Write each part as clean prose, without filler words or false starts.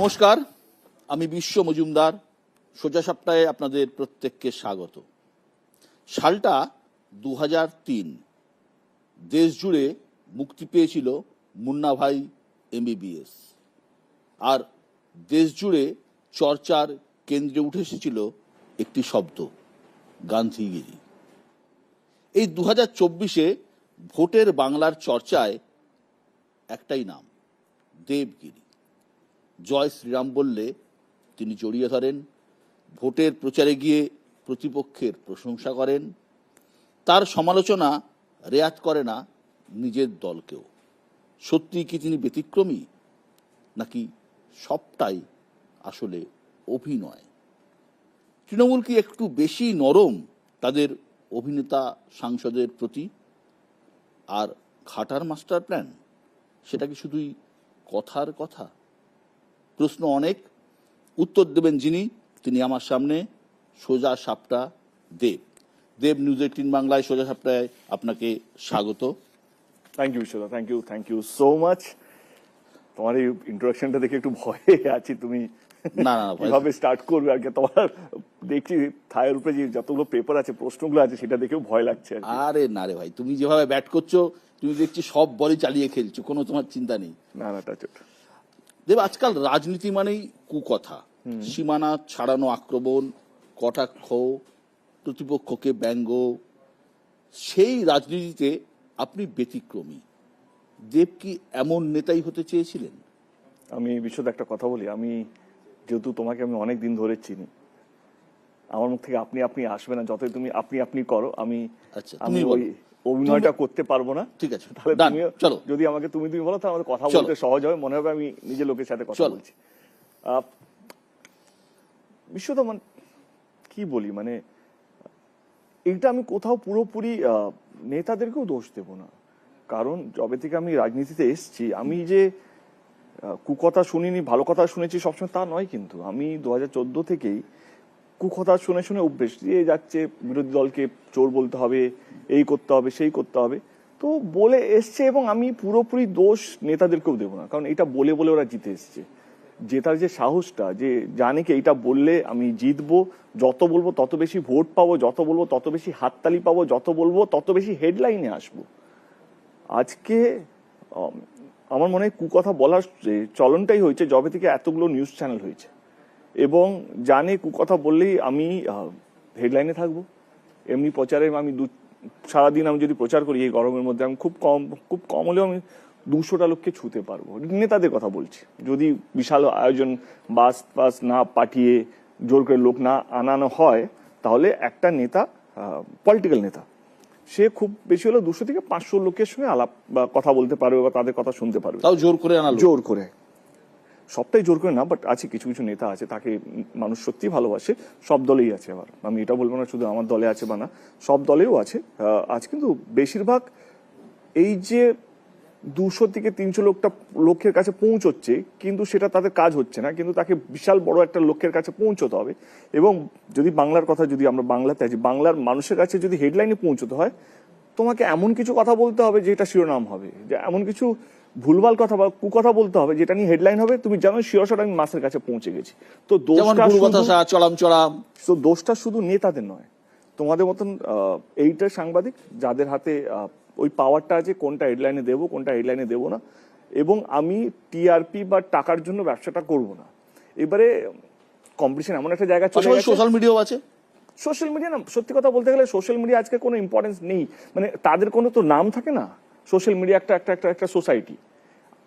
নমস্কার, আমি বিশ্ব মজুমদার। সোজা সাপটায় আপনাদের প্রত্যেককে স্বাগত। সালটা 2003। দেশ জুড়ে মুক্তি পেয়েছিল মুন্না ভাই MBBS, আর দেশ জুড়ে চর্চার কেন্দ্রে উঠে এসেছিল একটি শব্দ, গান্ধীগিরি। এই 2024-এ ভোটের বাংলার চর্চায় একটাই নাম, দেবগিরি। জয় শ্রীরাম বললে তিনি জড়িয়ে ধরেন, ভোটের প্রচারে গিয়ে প্রতিপক্ষের প্রশংসা করেন, তার সমালোচনা রেয়াত করে না নিজের দলকেও। সত্যি কি তিনি ব্যতিক্রমী, নাকি সবটাই আসলে অভিনয়? তৃণমূল কি একটু বেশি নরম তাদের অভিনেতা সাংসদের প্রতি? আর ঘাটার মাস্টার প্ল্যান, সেটা কি শুধুই কথার কথা? প্রশ্ন অনেক, উত্তর দেবেন যিনি, তিনি আমার সামনে। সোজা সাপটা দেব। দেব, নিউজ 18 বাংলায় সোজা সাপটায় আপনাকে স্বাগত। থ্যাংক ইউ বিশ্বদা, থ্যাংক ইউ সো মাচ। তোমার এই ইন্ট্রোডাকশনটা দেখে একটু ভয়ে আছি, তুমি না কিভাবে স্টার্ট করবে আর কি। তোমার দেখছি থায়ের উপরে যে যতগুলো পেপার আছে, প্রশ্নগুলো আছে, সেটা দেখেও ভয় লাগছে। আরে না রে ভাই, তুমি যেভাবে ব্যাট করছো, তুমি দেখছি সব বলই চালিয়ে খেলছো, কোনো তোমার চিন্তা নেই। না টাচ। দেব, আজকাল রাজনীতি মানেই কুকথা, সীমানা ছাড়ানো আক্রমণ, কটাক্ষ, প্রতিপক্ষকে ব্যঙ্গ। সেই রাজনীতিতে আপনি ব্যতিক্রমী। দেব কি এমন নেতাই হতে চেয়েছিলেন? আমি বিশ্বদা একটা কথা বলি, আমি যেহেতু তোমাকে আমি অনেক দিন ধরে চিনি, আমার মুখ থেকে আপনি আপনি আসবে না। যতই তুমি আপনি আপনি করো, আমি ওই অভিনয়টা করতে পারবো না। ঠিক আছে, তাহলে চলো, যদি আমাকে তুমি বলো তাহলে আমাদের কথা বলতে সহজ হবে, মনে হবে আমি নিজের লোকের সাথে কথা বলছি। বিশ্বদা, মানে কি বলি, মানে এইটা আমি কোথাও পুরোপুরি নেতাদেরকেও দোষ দেব না। কারণ যবে থেকে আমি রাজনীতিতে এসছি, আমি যে কুকথা শুনিনি, ভালো কথা শুনেছি সবসময়, তা নয়। কিন্তু আমি 2014 থেকেই কুকথা শুনে শুনে অভ্যেস দিয়ে যাচ্ছে, বিরোধী দলকে চোর বলতে হবে, এই করতে হবে, সেই করতে হবে, তো বলে এসছে। এবং আমি পুরোপুরি দোষ নেতাদেরকেও দেবো না, কারণ এটা বলে বলে ওরা জিতে এসছে। জেতার যে সাহসটা, যে জানে কি এইটা বললে আমি জিতবো, যত বলবো তত বেশি ভোট পাবো, যত বলবো তত বেশি হাততালি পাবো, যত বলবো তত বেশি হেডলাইনে আসবো। আজকে আমার মনে হয় কুকথা বলার চলনটাই হয়েছে যবে থেকে এতগুলো নিউজ চ্যানেল হয়েছে, এবং জানে কুকথা বললেই আমি হেডলাইনে থাকবো। এমনি প্রচারে আমি সারাদিন আমি যদি প্রচার করি এই গরমের মধ্যে, আমি খুব কম হলেও আমি 200টা লোককে ছুতে পারবো। নেতাদের কথা বলছি, যদি বিশাল আয়োজন, বাস না পাঠিয়ে জোর করে লোক না আনানো হয়, তাহলে একটা নেতা, পলিটিক্যাল নেতা, সে খুব বেশি হলো 200 থেকে 500 লোকের সঙ্গে আলাপ বা কথা বলতে পারবে, বা তাদের কথা শুনতে পারবে। তাও জোর করে আনা, জোর করে, সবটাই জোর করে না, বাট আছে কিছু কিছু নেতা আছে, তাকে মানুষ সত্যি ভালোবাসে। সব দলেই আছে, আবার আমি এটা বলবো না শুধু আমার দলে আছে বা না, সব দলেও আছে। আজ কিন্তু বেশিরভাগ এই যে 200 থেকে 300 লোকের কাছে পৌঁছচ্ছে, কিন্তু সেটা তাদের কাজ হচ্ছে না, কিন্তু তাকে বিশাল বড় একটা লোকের কাছে পৌঁছতে হবে। এবং যদি বাংলার কথা, যদি আমরা বাংলাতে আছি, বাংলার মানুষের কাছে যদি হেডলাইনে পৌঁছতে হয়, তোমাকে এমন কিছু কথা বলতে হবে যেটা শিরোনাম হবে, যে এমন কিছু ভুলভাল কথা বা কুকথা বলতে হবে যেটা নিয়ে হেডলাইন হবে, তুমি জানো শিরোশট আমি মাসের কাছে পৌঁছে গেছি। তো দোষটা শুধু নেতাদের নয়, তোমাদের মতন এইটার সাংবাদিক যাদের হাতে ওই পাওয়ারটা আছে, কোনটা হেডলাইনে দেবো, কোনটা হেডলাইনে দেবো না। এবং আমি টিআরপি বা টাকার জন্য ব্যবসাটা করব না। এবারে কম্পিটিশন এমন একটা জায়গা চলে গেছে, সোশ্যাল মিডিয়াও আছে। সোশ্যাল মিডিয়া না, সত্যি কথা বলতে গেলে সোশ্যাল মিডিয়া আজকে কোনো ইম্পর্টেন্স নেই, মানে তাদের কোনো তো নাম থাকে না। সোশ্যাল মিডিয়া একটা সোসাইটি,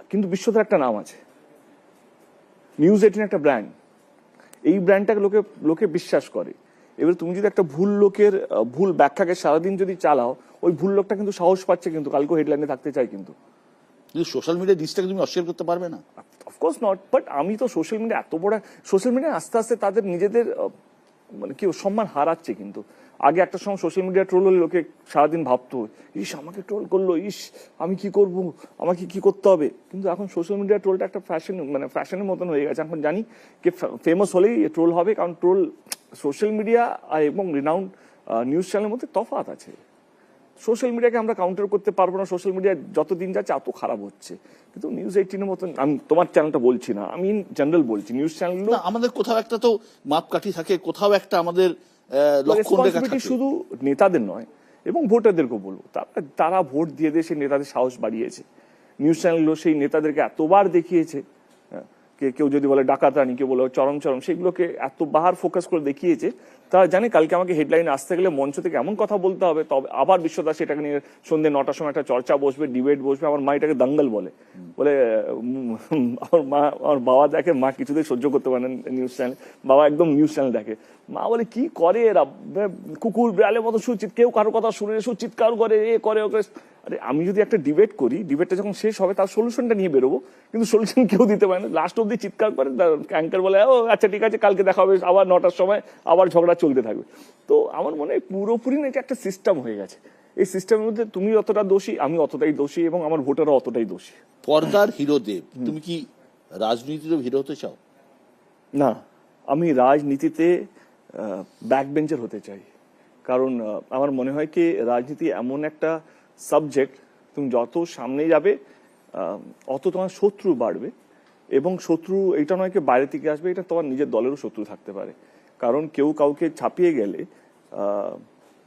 কিন্তু বিশ্বদের একটা নাম আছে, নিউজ 18 একটা ব্র্যান্ড। এই ব্র্যান্ডটাকে লোকে বিশ্বাস করে। এবার তুমি যদি একটা ভুল ব্যাখ্যাকে সারাদিন যদি চালাও, ওই ভুল লোকটা কিন্তু সাহস পাচ্ছে, কিন্তু কালকে হেডলাইনে থাকতে চাই। কিন্তু সোশ্যাল মিডিয়া ডিসটাকে তুমি অস্বীকার করতে পারবে না, অফকোর্স নট। বাট আমি তো সোশ্যাল মিডিয়া এত বড়, সোশ্যাল মিডিয়া আস্তে আস্তে তাদের নিজেদের মানে কি সম্মান হারাচ্ছে। কিন্তু আগে একটা সময় সোশ্যাল মিডিয়া ট্রোল হলে লোকে সারাদিন ভাবতো, ইস আমাকে ট্রোল করলো, ইস আমি কি করব, আমাকে কি করতে হবে। কিন্তু এখন সোশ্যাল মিডিয়া ট্রোলটা একটা ফ্যাশনের মতন হয়ে গেছে। এখন জানি কি ফেমাস হলেই ট্রোল হবে, কারণ ট্রোল সোশ্যাল মিডিয়া এবং রিনাউন্ড নিউজ চ্যানেলের মধ্যে তফাৎ আছে। সোশ্যাল মিডিয়াকে আমরা কাউন্টার করতে পারবো না, সোশ্যাল মিডিয়া যত দিন যাচ্ছে এত খারাপ হচ্ছে। কিন্তু নিউজ 18-এর মতন, আমি তোমার চ্যানেলটা বলছি না, আমি জেনারেল বলছি, নিউজ চ্যানেল না, আমাদের কোথাও একটা তো মাপকাঠি থাকে, কোথাও একটা আমাদের লক্ষণ রেখা থাকে। শুধু নেতাদের নয় এবং ভোটারদেরকেও বলবো, তারা ভোট দিয়ে দিয়ে সেই নেতাদের সাহস বাড়িয়েছে। নিউজ চ্যানেলগুলো সেই নেতাদেরকে এতবার দেখিয়েছে, কেউ যদি বলে ডাকাতানি, কেউ বলে চরম চরম, সেগুলোকে এতবার ফোকাস করে দেখিয়েছে। তারা জানে কালকে আমাকে হেডলাইন আসতে গেলে মঞ্চ থেকে এমন কথা বলতে হবে, তবে আবার বিশ্বদাস সেটাকে নিয়ে সন্ধ্যে 9টার সময় একটা চর্চা বসবে, ডিবেট বসবে। আমার মা এটাকে দাঙ্গল বলে আমার বাবা দেখে, মা কিছুতেই সহ্য করতে পারে না নিউজ চ্যানেল, বাবা একদম নিউজ চ্যানেল দেখে। মা বলে কি করে এরা, কুকুর বিড়ালের মতো কেউ কারো কথা শুনে চিৎকার করে, এ করে ওকে। আরে আমি যদি একটা ডিবেট করি, ডিবেটটা যখন শেষ হবে তার সলিউশনটা নিয়ে বেরোবো, কিন্তু সলিউশন কেউ দিতে পারে না, লাস্ট অব্দি চিৎকার করে। অ্যাঙ্কার বলে ও আচ্ছা ঠিক আছে, কালকে দেখা হবে আবার 9টার সময়, আবার ঝগড়া চলতে থাকবে। তো আমার মনে হয় পুরোপুরি না এটা একটা সিস্টেম হয়ে গেছে। এই সিস্টেমের মধ্যে তুমি যতটা দোষী, আমি অতটাই দোষী, এবং আমার ভোটাররা অতটাই দোষী। পর্দার হিরোদেব, তুমি কি রাজনীতিরও হিরো হতে চাও? না, আমি রাজনীতিতে ব্যাক বেঞ্চার হতে চাই। কারণ আমার মনে হয় কি, রাজনীতি এমন একটা সাবজেক্ট, তুমি যত সামনে যাবে অত তোমার শত্রু বাড়বে। এবং শত্রু এটা নয় কি বাইরে থেকে আসবে, এটা তোমার নিজের দলেরও শত্রু থাকতে পারে। কারণ কেউ কাউকে ছাপিয়ে গেলে,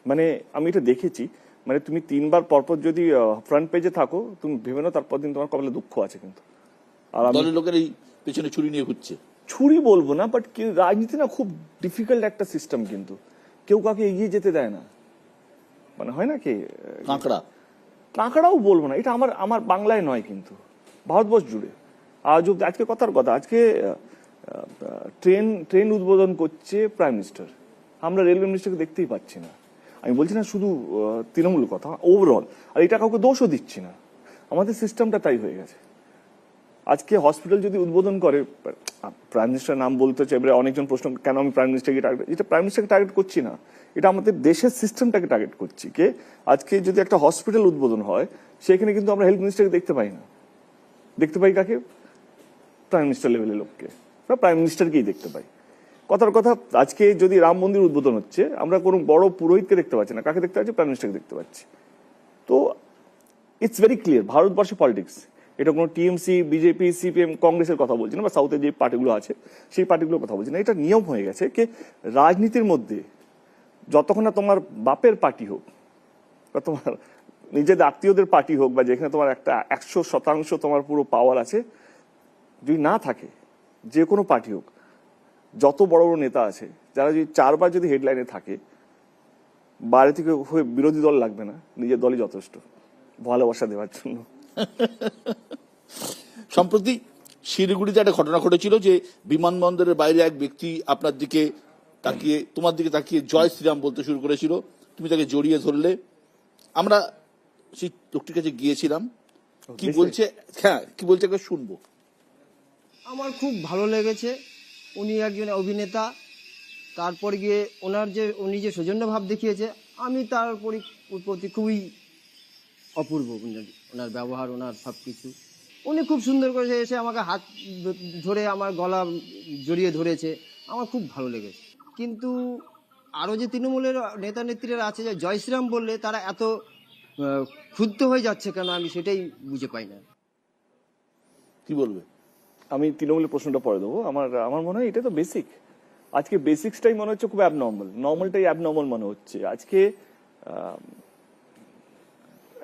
মানে আমি এটা দেখেছি, মানে তুমি 3বার পরপর যদি ফ্রন্ট পেজে থাকো, তুমি ভেবে নাও তারপর দিন তোমার কপালে দুঃখ আছে। কিন্তু আর দলের লোকের এই পেছনে ছুরি নিয়ে ঘুরছে। ছুরি বলবো না, বাট রাজনীতি না খুব ডিফিকাল্ট একটা সিস্টেম, কিন্তু কেউ কাউকে এগিয়ে যেতে দেয় না। মানে হয় না কি কাঁকড়াও বলবো না, এটা আমার বাংলায় নয়, কিন্তু ভারতবর্ষ জুড়ে আজ অব্দি। আজকে কথার কথা, আজকে ট্রেন উদ্বোধন করছে প্রাইম মিনিস্টার, আমরা রেলওয়ে মিনিস্টারকে দেখতেই পাচ্ছি না। আমি বলছি না শুধু তৃণমূল কথা, ওভারঅল। আর এটা কাউকে দোষও দিচ্ছি না, আমাদের সিস্টেমটা তাই হয়ে গেছে। আজকে হসপিটাল যদি উদ্বোধন করে, প্রাইম মিনিস্টার নাম বলতে চাই, অনেকজন প্রশ্ন কেন আমি প্রাইম মিনিস্টারকে টার্গেট, এটা প্রাইম মিনিস্টারকে টার্গেট করছি না, এটা আমাদের দেশের সিস্টেমটাকে টার্গেট করছি। কে আজকে যদি একটা হসপিটাল উদ্বোধন হয়, সেখানে কিন্তু আমরা হেলথ মিনিস্টারকে দেখতে পাই না, দেখতে পাই কাকে? প্রাইম মিনিস্টার লেভেলের লোককে, প্রাইম মিনিস্টারকেই দেখতে পাই। কথার কথা, আজকে যদি রাম মন্দির উদ্বোধন হচ্ছে, আমরা কোনো বড় পুরোহিতকে দেখতে পাচ্ছি না, কাকে দেখতে পাচ্ছি? প্রাইম মিনিস্টারকে দেখতে পাচ্ছি। তো ইটস ভেরি ক্লিয়ার, ভারতবর্ষে পলিটিক্স, এটা কোনো টিএমসি, বিজেপি, সিপিএম, কংগ্রেসের কথা বলছি না, বা সাউথে যে পার্টিগুলো আছে সেই পার্টিগুলোর কথা বলছি না। এটা নিয়ম হয়ে গেছে কি রাজনীতির মধ্যে, যতক্ষণ না তোমার বাপের পার্টি হোক বা তোমার নিজেদের আত্মীয়দের পার্টি হোক, বা যেখানে তোমার একটা 100% তোমার পুরো পাওয়ার আছে, যদি না থাকে, যে কোনো পার্টি হোক, যত বড় বড় নেতা আছে, যারা যদি 4বার যদি হেডলাইনে থাকে, বাইরে থেকে হয়ে বিরোধী দল লাগবে না, নিজের দলই যথেষ্ট ভালোবাসা দেওয়ার জন্য। সম্প্রতি শিলিগুড়িতে একটা ঘটনা ঘটেছিল যে বিমানবন্দরের বাইরে এক ব্যক্তি আপনার দিকে তাকিয়ে, তোমার দিকে তাকিয়ে জয় শ্রীরাম বলতে শুরু করেছিল, তুমি তাকে জড়িয়ে ধরলে। আমরা সেই লোকটির কাছে গিয়েছিলাম, কি বলছে, হ্যাঁ কি বলছে একবার শুনবো। আমার খুব ভালো লেগেছে, উনি একজন অভিনেতা। তারপর গিয়ে উনি যে সৌজন্য ভাব দেখিয়েছে, আমি তার প্রতি খুবই অপূর্ব। ওনার ব্যবহার, ওনার সব কিছু, উনি খুব সুন্দর করে এসে আমাকে হাত ধরে আমার গলা জড়িয়ে ধরেছে, আমার খুব ভালো লেগেছে। কিন্তু আরও যে তৃণমূলের নেতা নেত্রীরা আছে, যে জয় শ্রীরাম বললে তারা এত ক্ষুব্ধ হয়ে যাচ্ছে কেন, আমি সেটাই বুঝে পাই না। কি বলবে? আমি তৃণমূলের প্রশ্নটা পরে দেবো। আমার মনে হয় এটা তো বেসিক, আজকে বেসিক্সটাই মনে হচ্ছে খুব অ্যাবনর্মাল, নর্মালটাই অ্যাবনর্মাল মনে হচ্ছে। আজকে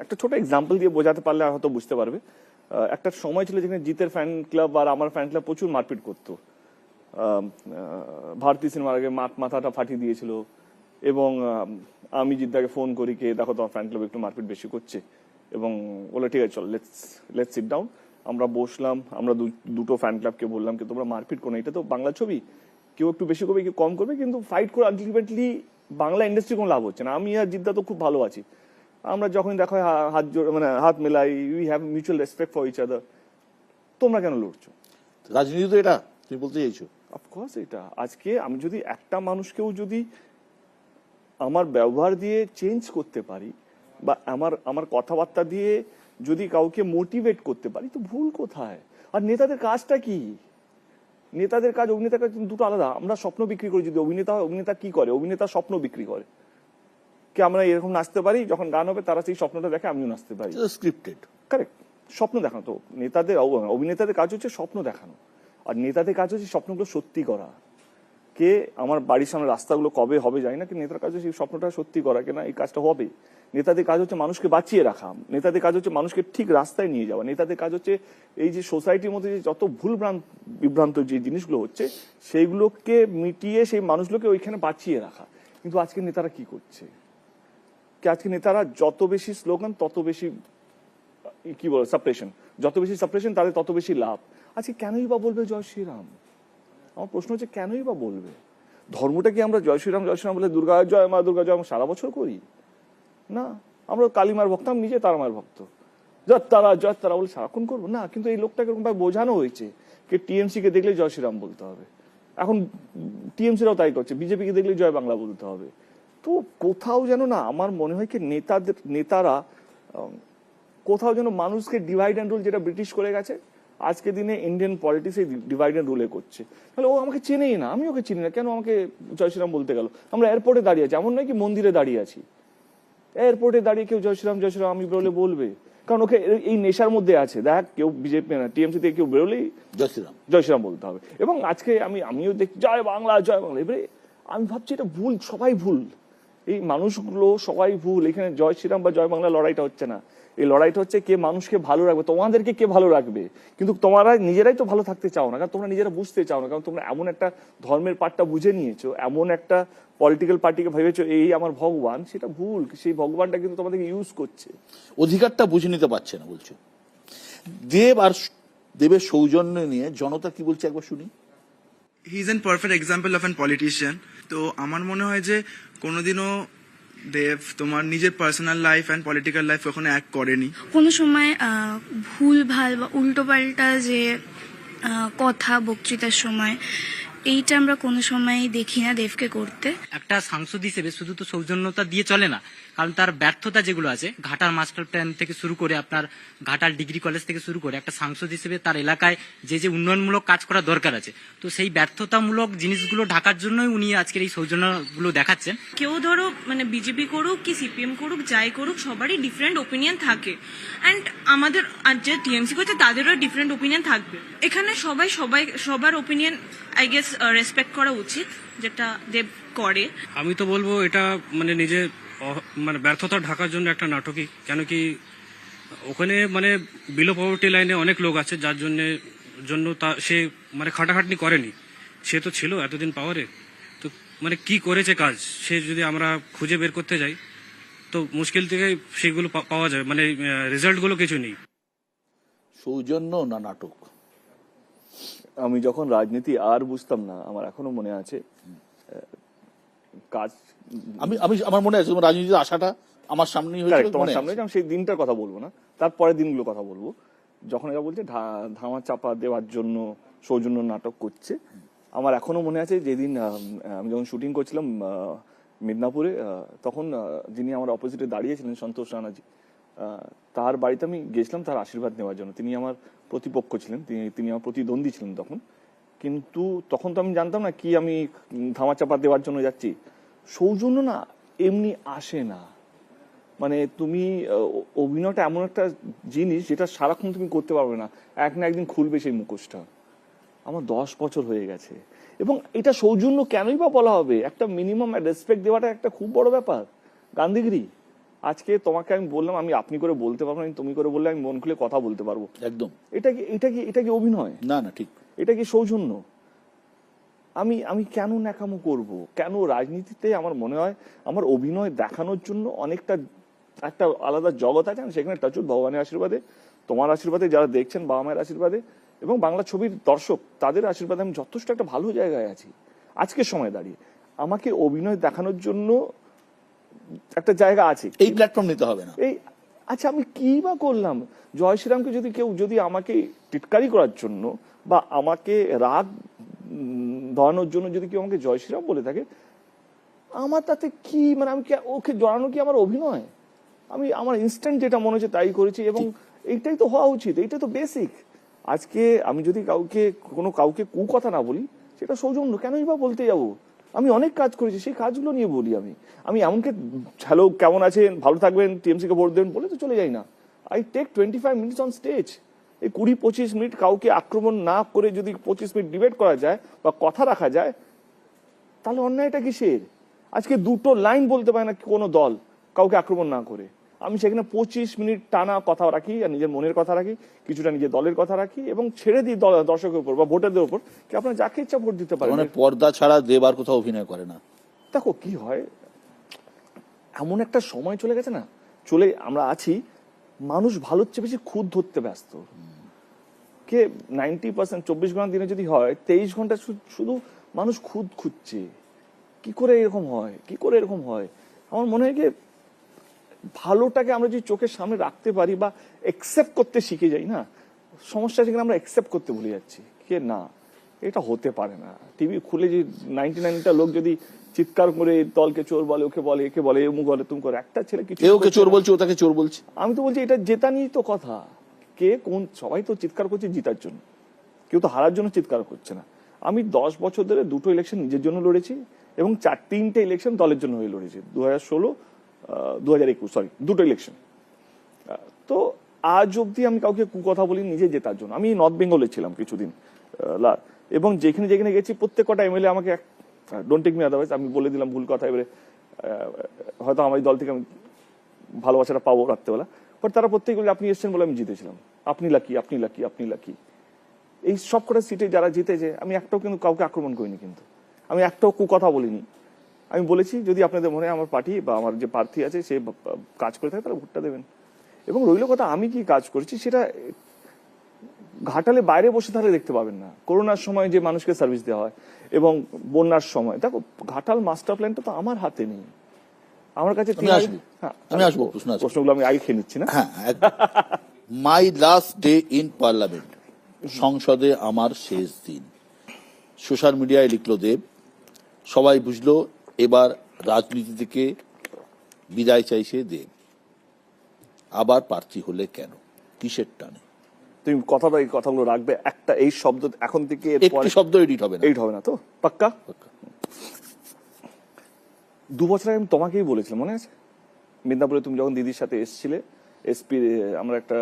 একটা ছোট এক্সাম্পল দিয়ে বোঝাতে পারলে হয়তো বুঝতে পারবে। একটা সময় ছিল যেখানে জিতের ফ্যান ক্লাব আর আমার ফ্যান ক্লাব প্রচুর মারপিট করতো। ভারতী সিনেমার আগে মাথাটা ফাটিয়ে দিয়েছিল, এবং আমি জিদ্দাকে ফোন করি, কে দেখো তোমার ফ্যান ক্লাব একটু মারপিট বেশি করছে, এবং বলে ঠিক আছে চল লেটস সিট ডাউন। আমরা বসলাম, আমরা দুটো ফ্যান ক্লাবকে বললাম কি তোমরা মারপিট করো, এটা তো বাংলা ছবি, কেউ একটু বেশি করবে, কেউ কম করবে, কিন্তু ফাইট করে আলটিমেটলি বাংলা ইন্ডাস্ট্রি কোনো লাভ হচ্ছে না। আমি আর জিদ্দা তো খুব ভালো আছি, আমরা যখন দেখো হাত মেলাই, we have mutual respect for each other. তোমরা কেন লড়ছো? রাজনীতি তো এটা তুমি বলতে চাইছো? অফকোর্স এটা। আজকে আমি যদি একটা মানুষকেও যদি আমার ব্যবহার দিয়ে চেঞ্জ করতে পারি, বা আমার কথাবার্তা দিয়ে যদি কাউকে মোটিভেট করতে পারি, তো ভুল কোথায়? আর নেতাদের কাজটা কি? নেতাদের কাজ, অভিনেতার কাজ দুটো আলাদা। আমরা স্বপ্ন বিক্রি করি, যদি অভিনেতা হয়, অভিনেতা কি করে? অভিনেতা স্বপ্ন বিক্রি করে। কি আমরা এরকম নাচতে পারি, যখন গান হবে তারা সেই স্বপ্নটা দেখে আমিও নাচতে পারি। স্ক্রিপ্টেড। কারেক্ট, স্বপ্ন দেখানো। তো নেতাদের অভিনেতাদের কাজ হচ্ছে স্বপ্ন দেখানো, আর নেতাদের কাজ হচ্ছে স্বপ্নগুলো সত্যি করা। কে আমার বাড়ির সামনে রাস্তাগুলো কবে হবে জানি না, কিন্তু নেতার কাজ হচ্ছে এই স্বপ্নটা সত্যি করা, কেনা এই কাজটা হবে। নেতাদের কাজ হচ্ছে মানুষকে বাঁচিয়ে রাখা, নেতাদের কাজ হচ্ছে মানুষকে ঠিক রাস্তায় নিয়ে যাওয়া, নেতাদের কাজ হচ্ছে এই যে সোসাইটির মধ্যে যে যত বিভ্রান্ত যে জিনিসগুলো হচ্ছে সেইগুলোকে মিটিয়ে সেই মানুষগুলোকে ওইখানে বাঁচিয়ে রাখা। কিন্তু আজকে নেতারা কি করছে? আজকে নেতারা যত বেশি স্লোগান তত বেশি কি বলে সাপ্রেশন, যত বেশি সাপ্রেশন তাদের তত বেশি লাভ। আজকে কেনই বা বলবে জয় শ্রীরাম? আমার প্রশ্ন হচ্ছে কেনই বা বলবে? ধর্মটা কি আমরা জয় শ্রীরাম বলে দুর্গা জয় মা দুর্গা জয় সারা বছর করি? না, আমরা কালীমার ভক্ত, আমি নিজে তারা মায়ের ভক্ত, জয় তারা বলে সারাক্ষণ করবো না। কিন্তু এই লোকটাকে এরকম ভাবে বোঝানো হয়েছে যে টিএমসি কে দেখলে জয় শ্রীরাম বলতে হবে, এখন টিএমসিরাও তাই করছে, বিজেপি কে দেখলে জয় বাংলা বলতে হবে। তো কোথাও যেন না আমার মনে হয় কি নেতারা কোথাও যেন মানুষকে ডিভাইড অ্যান্ড রুল, যেটা ব্রিটিশ করে গেছে, আজকে দিনে ইন্ডিয়ান পলিটিক্স এই ডিভাইড অ্যান্ড রুলে করছে। তাহলে ও আমাকে চেনেই না, আমি ওকে চিনি না, কেন আমাকে জয় শ্রীরাম বলতে গেল? আমরা এয়ারপোর্টে দাঁড়িয়ে আছি, এমন নয় কি মন্দিরে দাঁড়িয়ে আছি, এয়ারপোর্টে দাঁড়িয়ে কেউ জয় শ্রীরাম আমি বলে বলবে, কারণ ওকে এই নেশার মধ্যে আছে। দেখ, কেউ বিজেপি না টিএমসি থেকে কেউ বেরোলেই জয় শ্রীরাম বলতে হবে। এবং আজকে আমিও দেখি জয় বাংলা। এবারে আমি ভাবছি এটা ভুল, সবাই ভুল, এই মানুষগুলো সবাই ভুল। এখানে জয় শ্রীরাম বা জয় বাংলা লড়াইটা হচ্ছে না, এই লড়াইটা হচ্ছে কে মানুষকে ভালো রাখবে, তোমাদেরকে কে ভালো রাখবে। কিন্তু তোমরা নিজেরাই তো ভালো থাকতে চাও না, কারণ তোমরা নিজেরা বুঝতে চাও না, কারণ তোমরা এমন একটা ধর্মের পার্টটা বুঝে নিয়েছো, এমন একটা পলিটিক্যাল পার্টিকে ভেবেছো এই আমার ভগবান, সেটা ভুল। সেই ভগবানটা কিন্তু তোমাদেরকে ইউজ করছে, অধিকারটা বুঝে নিতে পারছে না বলছো। দেব আর দেবের সৌজন্য নিয়ে জনতা কি বলছে একবার শুনি। He is an perfect example of an politician. তো আমার মনে হয় যে কোনোদিনও দেব তোমার নিজের personal life and political life ওখানে এক করেনি। কোনো সময় ভুল ভাল বা উল্টোপাল্টা যে কথা বক্তৃতার সময়, এইটা আমরা কোনো সময় দেখি না দেবকে করতে। একটা সাংসদ হিসেবে শুধু তো সৌজন্যতা দিয়ে চলে না, কারণ তার ব্যর্থতা যেগুলো আছে, ঘাটাল মাস্টার প্ল্যান থেকে শুরু করে আপনার ঘাটাল ডিগ্রি কলেজ থেকে শুরু করে, একটা সাংসদ হিসেবে তার এলাকায় যে উন্নয়নমূলক কাজ করা দরকার আছে, তো সেই ব্যর্থতামূলক জিনিসগুলো ঢাকার জন্যই উনি আজকের এই সৌজন্যগুলো দেখাচ্ছেন। কেউ ধরো মানে বিজেপি করুক কি সিপিএম করুক, যাই করুক, সবারই ডিফারেন্ট ওপিনিয়ন থাকে। অ্যান্ড আমাদের আর যে টিএমসি করছে তাদেরও ডিফারেন্ট ওপিনিয়ন থাকবে। এখানে সবার ওপিনিয়ন আই গেস রেসপেক্ট করা উচিত, যেটা দেব করে। আমি তো বলবো এটা মানে নিজের মানে ব্যর্থতা ঢাকার জন্য একটা নাটকই। কেন কি ওখানে মানে বিলো পভার্টি লাইনে অনেক লোক আছে যার জন্য সে মানে খাটাখাটনি করেনি, সে তো ছিল এতদিন পাওয়ারে। তো মানে কি করেছে কাজ, সে যদি আমরা খুঁজে বের করতে যাই তো মুশকিল থেকে সেগুলো পাওয়া যায়, মানে রেজাল্ট গুলো কিছু নেই। সৌজন্য না নাটক? আমি যখন রাজনীতি আর বুঝতাম না, আমার এখনো মনে আছে কাজ, আমি আমার মনে আছে তোমার রাজনীতিতে আসাটা আমার সামনেই হয়েছিল। তোমার সামনে আমি সেই দিনটার কথা বলবো না, তারপরের দিনগুলোর কথা বলবো, যখন এরা বলছে ধামা চাপা দেওয়ার জন্য সৌজন্য নাটক করছে। আমার এখনো মনে আছে যেদিন আমি যখন শুটিং করছিলাম মিদনাপুরে, তখন যিনি আমার অপোজিটে দাঁড়িয়েছিলেন সন্তোষ রানাজি, তার বাড়িতে আমি গেছিলাম তার আশীর্বাদ নেওয়ার জন্য। তিনি আমার প্রতিপক্ষ ছিলেন, তিনি আমার প্রতিদ্বন্দ্বী ছিলেন তখন। কিন্তু তখন তো আমি জানতাম না কি আমি ধামাচাপা দেওয়ার জন্য যাচ্ছি। সৌজন্য না এমনি আসে না, মানে তুমি অভিনয়টা এমন একটা জিনিস যেটা সারাক্ষণ তুমি করতে পারবে না, এক না একদিন খুলবে সেই মুখোশটা। আমার 10 বছর হয়ে গেছে, এবং এটা সৌজন্য কেনই বা বলা হবে? একটা মিনিমাম রেসপেক্ট দেওয়াটা একটা খুব বড় ব্যাপার, গান্ধীগিরি। আজকে তোমাকে আমি বললাম, আমি আপনি করে বলতে পারবো না, তুমি করে বললে আমি মন খুলে কথা বলতে পারবো, একদম। এটা কি অভিনয়? না না, ঠিক। এটা কি সৌজন্য? আমি কেন ন্যাকামো করব? কেন রাজনীতিতে আমার মনে হয় আমার অভিনয় দেখানোর জন্য অনেকটা একটা আলাদা জগৎ আছে, সেখানে টাচুট ভগবানের আশীর্বাদে, তোমার আশীর্বাদে, যারা দেখছেন বাবা মায়ের আশীর্বাদে, এবং বাংলা ছবির দর্শক তাদের আশীর্বাদে আমি যথেষ্ট একটা ভালো জায়গায় আছি আজকের সময় দাঁড়িয়ে। আমাকে অভিনয় দেখানোর জন্য একটা জায়গা আছে, এই প্ল্যাটফর্ম নিতে হবে না। এই আচ্ছা, আমি কি বা করলাম? জয় শ্রীরামকে যদি আমাকে টিটকারি করার জন্য বা আমাকে রাগ ধরানোর জন্য যদি কেউ আমাকে জয় শ্রীরাম বলে থাকে, আমার তাতে কি, মানে আমি ওকে জড়ানো কি আমার অভিনয়? আমার ইনস্ট্যান্ট যেটা মনে হচ্ছে তাই করেছি, এবং এইটাই তো হওয়া উচিত, এইটাই তো বেসিক। আজকে আমি যদি কাউকে কু কথা না বলি, সেটা সৌজন্য কেনই বা বলতে যাবো? আমি অনেক কাজ করেছি, সেই কাজগুলো নিয়ে বলি। আমি এমনকি হ্যালো কেমন আছেন, ভালো থাকবেন, টিএমসি কে ভোট দেবেন বলে তো চলে যাই না। I take 25 minutes on stage. এই 20-25 মিনিট কাউকে আক্রমণ না করে যদি 25 মিনিট ডিবেট করা যায় বা কথা রাখা যায়, তাহলে অন্যায়টা কিসের? আজকে দুটো লাইন বলতে পারে না কোনো দল কাউকে আক্রমণ না করে। আমি সেখানে 25 মিনিট টানা কথা রাখি, আর নিজের মনের কথা রাখি, কিছুটা নিজের দলের কথা রাখি, এবং ছেড়ে দিই দর্শকের উপর বা ভোটারদের উপর কি আপনারা যাকে ইচ্ছা ভোট দিতে পারেন। মানে পর্দা ছাড়া দেব আর কোথাও অভিনয় করে না। দেখো কি হয়, এমন একটা সময় চলে গেছে না, আমরা আছি, মানুষ ভালোর চেয়ে বেশি খুদ ধরতে ব্যস্ত। কে 90% 24 ঘন্টা দিনে যদি হয়, 23 ঘন্টা শুধু মানুষ খুদ খুঁজছে। কি করে এরকম হয়, কি করে এরকম হয়? আমার মনে হয় যে ভালোটাকে আমরা যদি চোখের সামনে রাখতে পারি বা একসেপ্ট করতে শিখে যাই না, সমস্যা সেখানে আমরা একসেপ্ট করতে ভুলে যাচ্ছি। কে না, এটা হতে পারে না। টিভি খুলে যে 99টা লোক যদি চিৎকার করে দলকে চোর বলে, ওকে বলে, একে বলে, অমুক বলে, তুমি করে, একটা ছেলে কিছু ওকে চোর বলছে, ও তাকে চোর বলছে। আমি তো বলছি এটা জেতা নিয়েই তো কথা। কে কোন, সবাই তো চিৎকার করছে জিতার জন্য, কেউ তো হারার জন্য চিৎকার করছে না। আমি 10 বছর ধরে দুটো ইলেকশন নিজের জন্য লড়েছি এবং 3টে ইলেকশন দলের জন্য হয়ে লড়েছি। 2016, 2021, সরি, দুটো ইলেকশন। তো আজ অব্দি আমি কাউকে কথা বলি নিজে জেতার জন্য। আমি নর্থ বেঙ্গলে ছিলাম কিছুদিন, এবং যেখানে যেখানে গেছি প্রত্যেক কটা এমএলএ আমাকে, ডোন্ট টেক মি আদারওয়াইজ, আমি বলে দিলাম ভুল কথা, এবারে হয়তো আমার দল থেকে আমি ভালোবাসাটা পাবো রাত্রেবেলা, বাট তারা প্রত্যেকে বলে আপনি এসছেন বলে আমি জিতেছিলাম, আপনি লাকি, আপনি লাকি, আপনি লাকি। এই সব কটা সিটে যারা জিতেছে, আমি একটাও কিন্তু কাউকে আক্রমণ করিনি, কিন্তু আমি একটাও কথা বলিনি। আমি বলেছি যদি আপনাদের মনে হয় আমার পার্টি বা আমার যে প্রার্থী আছে সে কাজ করে থাকে তাহলে ভোটটা দেবেন। এবং রইল কথা আমি কি কাজ করেছি, সেটা ঘাটালে বাইরে বসে তাহলে দেখতে পাবেন না। করোনার সময় যে মানুষকে সার্ভিস দেওয়া হয় এবং বন্যার সময়, দেখো ঘাটাল মাস্টার প্ল্যানটা তো আমার হাতে নেই, আমার কাছে। আমি আসবো, প্রশ্নগুলো আমি আগে খেয়ে নিচ্ছি না। মাই লাস্ট ডে ইন পার্লামেন্ট, সংসদে আমার শেষ দিন, সোশ্যাল মিডিয়ায় লিখলো দেব। সবাই বুঝলো এবার রাজনীতি থেকে বিদায় চাইছে দেব। আবার প্রার্থী হলে কেন, কিসের টানে? তুমি এই কথাগুলো রাখবে, একটা এই শব্দ এখন থেকে একটি শব্দ এডিট হবে না, এডিট হবে না তো? পাক্কা? 2 বছর আগে আমি তোমাকেই বলেছিলাম, মনে আছে? মেদিনীপুরে তুমি যখন দিদির সাথে এসেছিলে, এসপি, আমরা একটা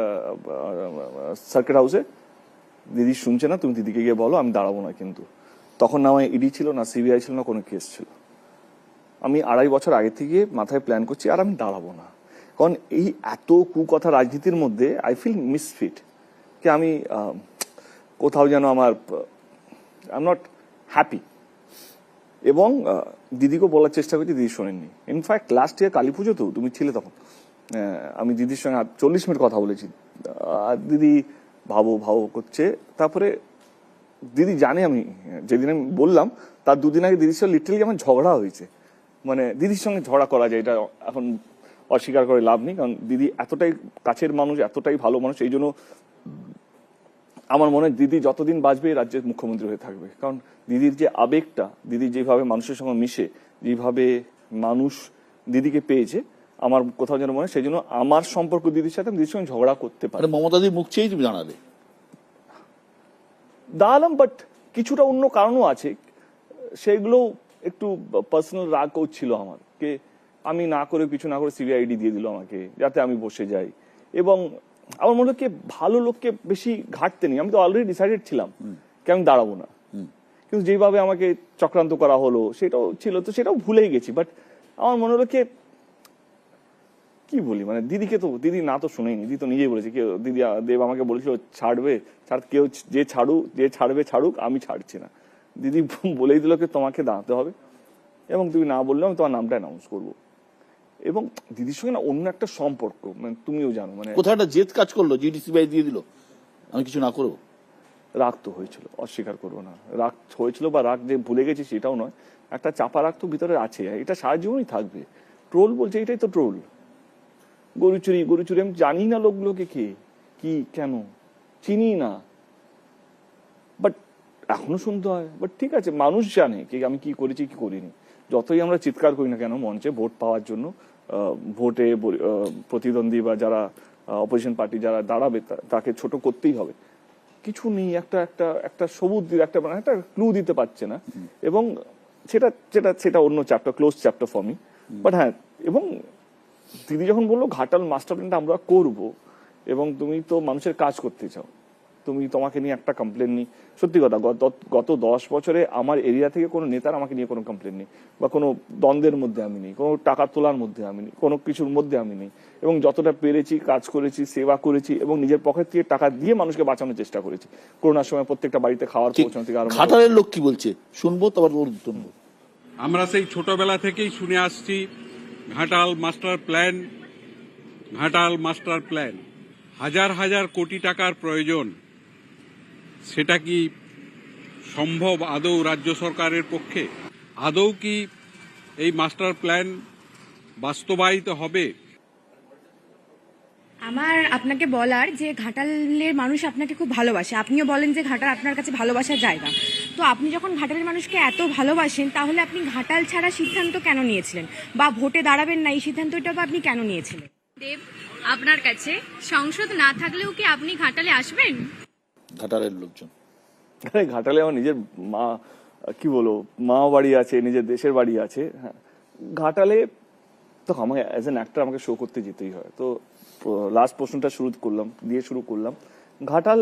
সার্কিট হাউসে, দিদি শুনছে না, তুমি দিদিকে গিয়ে বলো আমি দাঁড়াবো না। কিন্তু তখন না আমার ইডি ছিল, না সিবিআই ছিল, না কোনো কেস ছিল। আমি 2.5 বছর আগে থেকে মাথায় প্ল্যান করছি আর আমি দাঁড়াবো না। কারণ এই এত কুকথা রাজনীতির মধ্যে আই ফিল মিসফিট, কি আমি কোথাও যেন আই এম নট হ্যাপি। এবং দিদিকে বলার চেষ্টা করছি, দিদি শোনেননি। ইনফ্যাক্ট লাস্ট ইয়ার কালী পুজো তো তুমি ছিলে তখন, আমি দিদির সঙ্গে 40 মিনিট কথা বলেছি, আর দিদি ভাবো করছে। তারপরে দিদি জানে আমি যেদিন আমি বললাম তার 2 দিন আগে দিদির সঙ্গে লিটারালি আমার ঝগড়া হয়েছে। মানে দিদির সঙ্গে ঝগড়া করা যায়, এটা এখন অস্বীকার করে লাভ নেই, কারণ দিদি এতটাই কাছের মানুষ, এতটাই ভালো মানুষ। এই জন্য আমার মনে হয় দিদি যতদিন বাঁচবে রাজ্যের মুখ্যমন্ত্রী হয়ে থাকবে। কারণ দিদির যে আবেগটা, দিদি যেভাবে মানুষের সঙ্গে মিশে, যেভাবে মানুষ দিদিকে পেয়েছে, আমার কোথাও যেন মনে হয় সেই জন্য আমার সম্পর্ক দিদির সাথে দিদির সঙ্গে ঝগড়া করতে পারে। মমতাদির মুখ চেয়েই তুমি দাঁড়ালে? দাঁড়ালাম, বাট কিছুটা অন্য কারণও আছে, সেগুলো একটু পার্সোনাল রাগও ছিল আমার, কে আমি না করে কিছু না করে সিবিআইডি দিয়ে দিল আমাকে যাতে আমি বসে যাই। এবং আমার মনে হয় ভালো লোককে বেশি ঘাটতে নেই। আমি তো অলরেডি ডিসাইডেড ছিলাম কি আমি দাঁড়াবো না, কিন্তু যেভাবে আমাকে চক্রান্ত করা হলো সেটাও ছিল, তো সেটাও ভুলেই গেছি। বাট আমার মনে হলো কি বলি, মানে দিদিকে তো দিদি না তো শুনেইনি, দিদি তো নিজেই বলেছে, কেউ দিদি দেব আমাকে বলেছিল ছাড়বে, কেউ যে ছাড়বে ছাড়ুক, আমি ছাড়ছি না। দিদি বলেই দিল কি তোমাকে দাঁড়াতে হবে, এবং তুমি না বললেও আমি তোমার নামটা অ্যানাউন্স করবো। এবং দিদির সঙ্গে না অন্য একটা সম্পর্ক, মানে তুমিও জানো, মানে কোথাও একটা জেদ কাজ করলো, জিডিসিবিআই দিয়ে দিল, আমি কিছু না করবো। রাগ তো হয়েছিল, অস্বীকার করবো না, রাগ হয়েছিল, বা রাগ যে ভুলে গেছি সেটাও নয়, একটা চাপা রাগ তো ভিতরে আছে, এটা সারা জীবনই থাকবে। ট্রোল বলছে, এটাই তো ট্রোল। গরু চুরি আমি জানি না লোকগুলোকে কে কি কেন চিনি না, বাট এখনো শুনতে হয়। বাট ঠিক আছে, মানুষ জানে কি আমি কি করেছি কি করিনি। যতই আমরা চিৎকার করি না কেন মঞ্চে ভোট পাওয়ার জন্য, ভোটে প্রতিদ্বন্দ্বী বা যারা অপোজিশন পার্টি যারা দাঁড়াবে তাকে ছোট করতেই হবে, কিছু নেই, একটা সবুজ একটা ক্লু দিতে পারছে না। এবং সেটা সেটা সেটা অন্য chapter, close chapter for me. But হ্যাঁ, এবং দিদি যখন বললো ঘাটাল মাস্টার প্ল্যানটা আমরা করব, এবং তুমি তো মানুষের কাজ করতে চাও, তুমি তোমাকে নিয়ে একটা কমপ্লেন নেই। সত্যি কথা, গত 10 বছরে আমার এরিয়া থেকে কোনো নেতার আমাকে নিয়ে কোনো কমপ্লেন নেই, বা কোনো দ্বন্দ্বের মধ্যে আমি নেই, কোনো টাকা তোলার মধ্যে আমি নেই, কোনো কিছুর মধ্যে আমি নেই। এবং যতটা পেরেছি কাজ করেছি, সেবা করেছি, এবং নিজের পকেট থেকে টাকা দিয়ে মানুষকে বাঁচানোর চেষ্টা করেছি। করোনার সময় প্রত্যেকটা বাড়িতে খাওয়ার ঠিক। পৌঁছানো থেকে আরম্ভ করে। ঘাটালের লোক কি বলছে শুনবো, তারপর ওর উত্তর নেবো। আমরা সেই ছোটবেলা থেকেই শুনে আসছি Ghatal master plan, Ghatal master plan. হাজার হাজার কোটি টাকার প্রয়োজন, সেটা কি সম্ভব আদৌ রাজ্য সরকারের পক্ষে? আদৌ কি এই মাস্টার প্ল্যান বাস্তবায়িত হবে? আমার আপনাকে বলার যে ঘাটালের মানুষ আপনাকে খুব ভালোবাসে, আপনিও বলেন যে ঘাটাল আপনার কাছে ভালোবাসার জায়গা। তো আপনি যখন ঘাটালের মানুষকে এত ভালোবাসেন, তাহলে আপনি ঘাটাল ছাড়া সিদ্ধান্ত কেন নিয়েছিলেন, বা ভোটে দাঁড়াবেন না এই সিদ্ধান্তটা বা আপনি কেন নিয়েছিলেন? দেব, আপনার কাছে সংসদ না থাকলেও কি আপনি ঘাটালে আসবেন? ঘাটালের লোকজন আরে ঘাটালে আমার নিজের মা, কি বলবো, মা বাড়ি আছে, নিজের দেশের বাড়ি আছে। হ্যাঁ, ঘাটালে তো আমাকে অ্যাজ অ্যান অ্যাক্টর আমাকে শো করতে যেতেই হয়। তো লাস্ট প্রশ্নটা শুরু করলাম। ঘাটাল